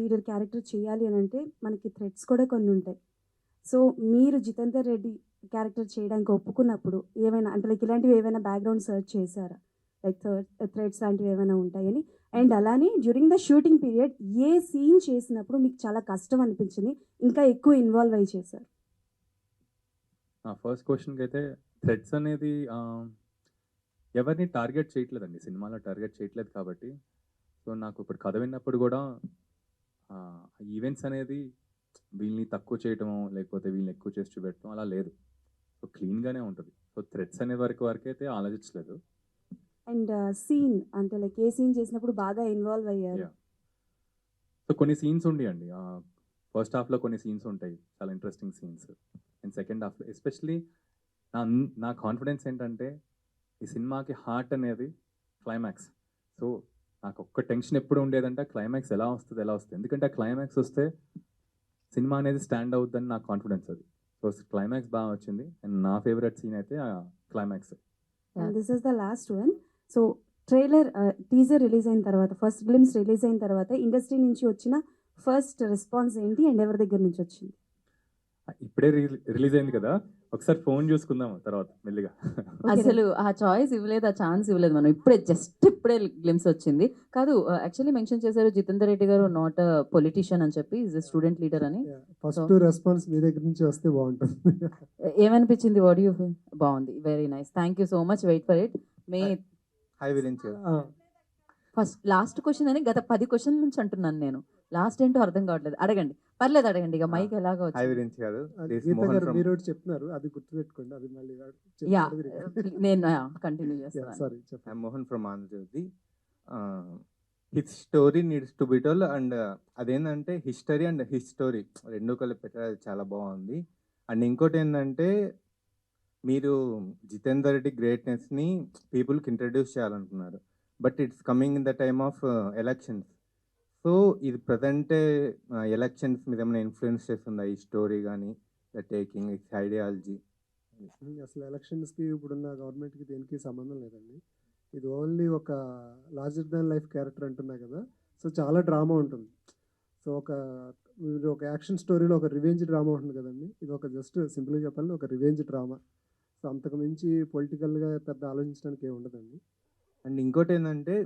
లీడర్ క్యారెక్టర్ చేయాలి అని అంటే మనకి థ్రెడ్స్ కూడా కొన్ని ఉంటాయి. సో మీరు జితేందర్ రెడ్డి క్యారెక్టర్ చేయడానికి ఒప్పుకున్నప్పుడు ఏమైనా అంటే లైక్ ఇలాంటివి ఏమైనా బ్యాక్గ్రౌండ్ సర్చ్ చేశారా, లైక్ థ్రెడ్స్ లాంటివి ఏమైనా ఉంటాయని? అండ్ అలానే డ్యూరింగ్ ద షూటింగ్ పీరియడ్ ఏ సీన్ చేసినప్పుడు మీకు చాలా కష్టం అనిపించింది, ఇంకా ఎక్కువ ఇన్వాల్వ్ అయ్యి చేశారు? ఫస్ట్ క్వశ్చన్కి అయితే థ్రెడ్స్ అనేది ఎవరిని టార్గెట్ చేయట్లేదండి, సినిమాలో టార్గెట్ చేయట్లేదు కాబట్టి. సో నాకు ఇప్పుడు కథ విన్నప్పుడు కూడా ఈవెంట్స్ అనేది వీళ్ళని తక్కువ చేయటము లేకపోతే వీళ్ళని ఎక్కువ చేసి చూపెట్టడం అలా లేదు. సో క్లీన్గానే ఉంటుంది. సో థ్రెడ్స్ అనే వరకు అయితే ఆలోచించలేదు. అండ్ సీన్ అంటే లైక్ ఏ సీన్ చేసినప్పుడు బాగా ఇన్వాల్వ్ అయ్యారు? సో కొన్ని సీన్స్ ఉండేయండి. ఫస్ట్ హాఫ్లో కొన్ని సీన్స్ ఉంటాయి చాలా ఇంట్రెస్టింగ్ సీన్స్. అండ్ సెకండ్ హాఫ్లో ఎస్పెషలీ నా కాన్ఫిడెన్స్ ఏంటంటే ఈ సినిమాకి హార్ట్ అనేది క్లైమాక్స్. సో నాకు ఒక్క టెన్షన్ ఎప్పుడు ఉండేదంటే క్లైమాక్స్ ఎలా వస్తుంది. ఎందుకంటే ఆ క్లైమాక్స్ వస్తే సినిమా అనేది స్టాండ్ అవుతుందని నాకు కాన్ఫిడెన్స్ అది. సో క్లైమాక్స్ బాగా వచ్చింది అండ్ నా ఫేవరెట్ సీన్ అయితే ఆ climax. This is the last one. So trailer teaser release అయిన తర్వాత, ఫస్ట్ గ్లిమ్స్ రిలీజ్ అయిన తర్వాత ఇండస్ట్రీ నుంచి వచ్చిన ఫస్ట్ రెస్పాన్స్ ఏంటి అండ్ ఎవరి దగ్గర నుంచి వచ్చింది? ఇప్పుడే రిలీజ్ అయింది కదా, ఒకసారి ఫోన్ చూసుకుందాం తర్వాత మెల్లిగా. అసలు ఆ చాయిస్ ఇవ్వలేదు, ఆ ఛాన్స్ ఇవ్వలేదు మనం. ఇప్పుడే గ్లిమ్స్ వచ్చింది కాదు. యాక్చువల్లీ మెన్షన్ చేశారు జితేందర్ రెడ్డి గారు నాట్ పొలిటీషియన్ అని చెప్పి, ఈజ్ స్టూడెంట్ లీడర్ అని. ఫస్ట్ రెస్పాన్స్ మీ దగ్గర నుంచి వస్తే బాగుంటుంది. ఏమనిపించింది? What you feel? బాగుంది, very nice, thank you so much. Wait for it. మే hi Virinchi garu. First last question అని గత 10 క్వశ్చన్ల నుంచి అంటున్నాను నేను. లాస్ట్ ఏంటో అర్థం కావట్లేదు. అడగండి. పర్లేదు అడగండి. ఇక మైక్ ఎలాగో హాయ్ వచ్చింది. విరించి గారు. అది దిస్ గీత మోహన్ గారు ఫ్రమ్ మీరు ఒకటి చెప్తున్నారు, అది గుర్తుపెట్టుకోండి, అది మళ్ళీ వాడు యా చెప్తాడు మీరు. నేను కంటిన్యూ చేస్తాను. సారీ ఐఎమ్ చెప్పండి. Mohan from Andhra Jyothi. His story needs to be told and అదేంటంటే హిస్టరీ అండ్ హిస్టోరీ రెండు కలిపి పెట్టారు, అది చాలా బాగుంది. అండ్ ఇంకోటి ఏంటంటే మీరు జితేందర్ రెడ్డి గ్రేట్నెస్ని పీపుల్కి ఇంట్రడ్యూస్ చేయాలనుకున్నారు, but it's coming in the time of elections. So ఇది ప్రజెంటే ఎలక్షన్స్ మీద ఏమైనా ఇన్ఫ్లుయెన్స్ చేస్తుందా ఈ స్టోరీ కానీ ద టేకింగ్ ఇట్స్ ఐడియాలజీ? అసలు ఎలక్షన్స్కి ఇప్పుడున్న గవర్నమెంట్కి దేనికి సంబంధం లేదండి. ఇది ఓన్లీ ఒక లార్జర్ దాన్ లైఫ్ క్యారెక్టర్ అంటున్నా కదా, సో చాలా డ్రామా ఉంటుంది. సో మీరు ఒక యాక్షన్ స్టోరీలో ఒక రివెంజ్ డ్రామా ఉంటుంది కదండి, ఇది ఒక జస్ట్ సింపుల్గా చెప్పాలంటే ఒక రివెంజ్ డ్రామా. సో అంతకు మించి పొలిటికల్గా పెద్ద ఆలోచించడానికి ఏమి ఉండదండి. అండ్ ఇంకోటి ఏంటంటే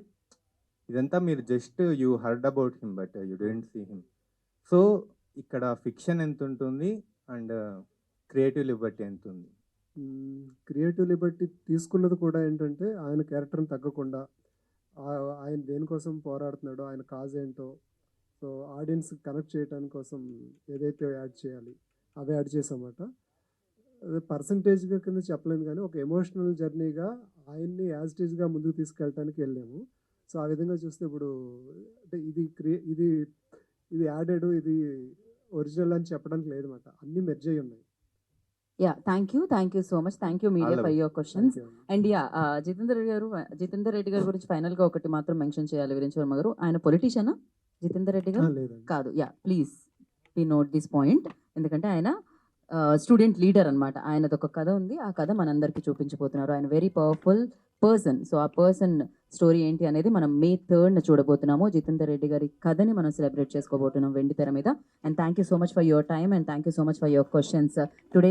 ఇదంతా మీరు just you heard about him but you don't see him. So ఇక్కడ ఫిక్షన్ ఎంత ఉంటుంది అండ్ క్రియేటివ్ లిబర్టీ ఎంత ఉంది? క్రియేటివ్ లిబర్టీ తీసుకున్నది కూడా ఏంటంటే ఆయన క్యారెక్టర్ని తగ్గకుండా ఆయన దేనికోసం పోరాడుతున్నాడో, ఆయన కాజ్ ఏంటో, సో ఆడియన్స్ కనెక్ట్ చేయడానికి కోసం ఏదైతే యాడ్ చేయాలి అవి యాడ్ చేసామన్నమాట. అదే పర్సంటేజ్గా కింద చెప్పలేము కానీ ఒక ఎమోషనల్ జర్నీగా ఆయన్ని యాజ్ ఇట్ ఈజ్గా ముందుకు తీసుకెళ్ళడానికి వెళ్ళాము. సో ఆ విధంగా చూస్తే ఇప్పుడు అంటే ఇది యాడెడ్, ఇది ఒరిజినల్ అని చెప్పడానికి లేదన్నమాట, అన్నీ మెర్జ్ అయి ఉన్నాయి. Yeah thank you so much. Thank you media for your questions. And yeah Jitender Reddy గారి గురించి ఫైనల్గా ఒకటి మాత్రం మెన్షన్ చేయాలి విరించి వర్మ గారు. ఆయన పొలిటీషియనా జితేందర్ రెడ్డి గారు? లేదండి. కాదు. Yeah please we note this point. ఎందుకంటే ఆయన స్టూడెంట్ లీడర్ అనమాట. ఆయనది ఒక కథ ఉంది, ఆ కథ మనందరికీ చూపించబోతున్నారు. ఆయన వెరీ పవర్ఫుల్ పర్సన్. సో ఆ పర్సన్ స్టోరీ ఏంటి అనేది మనం May 3rd చూడబోతున్నాము. జితేందర్ రెడ్డి గారి కథని మనం సెలబ్రేట్ చేసుకోబోతున్నాం వెండి తెర మీద. And thank you so much for your time and thank you so much for your questions today.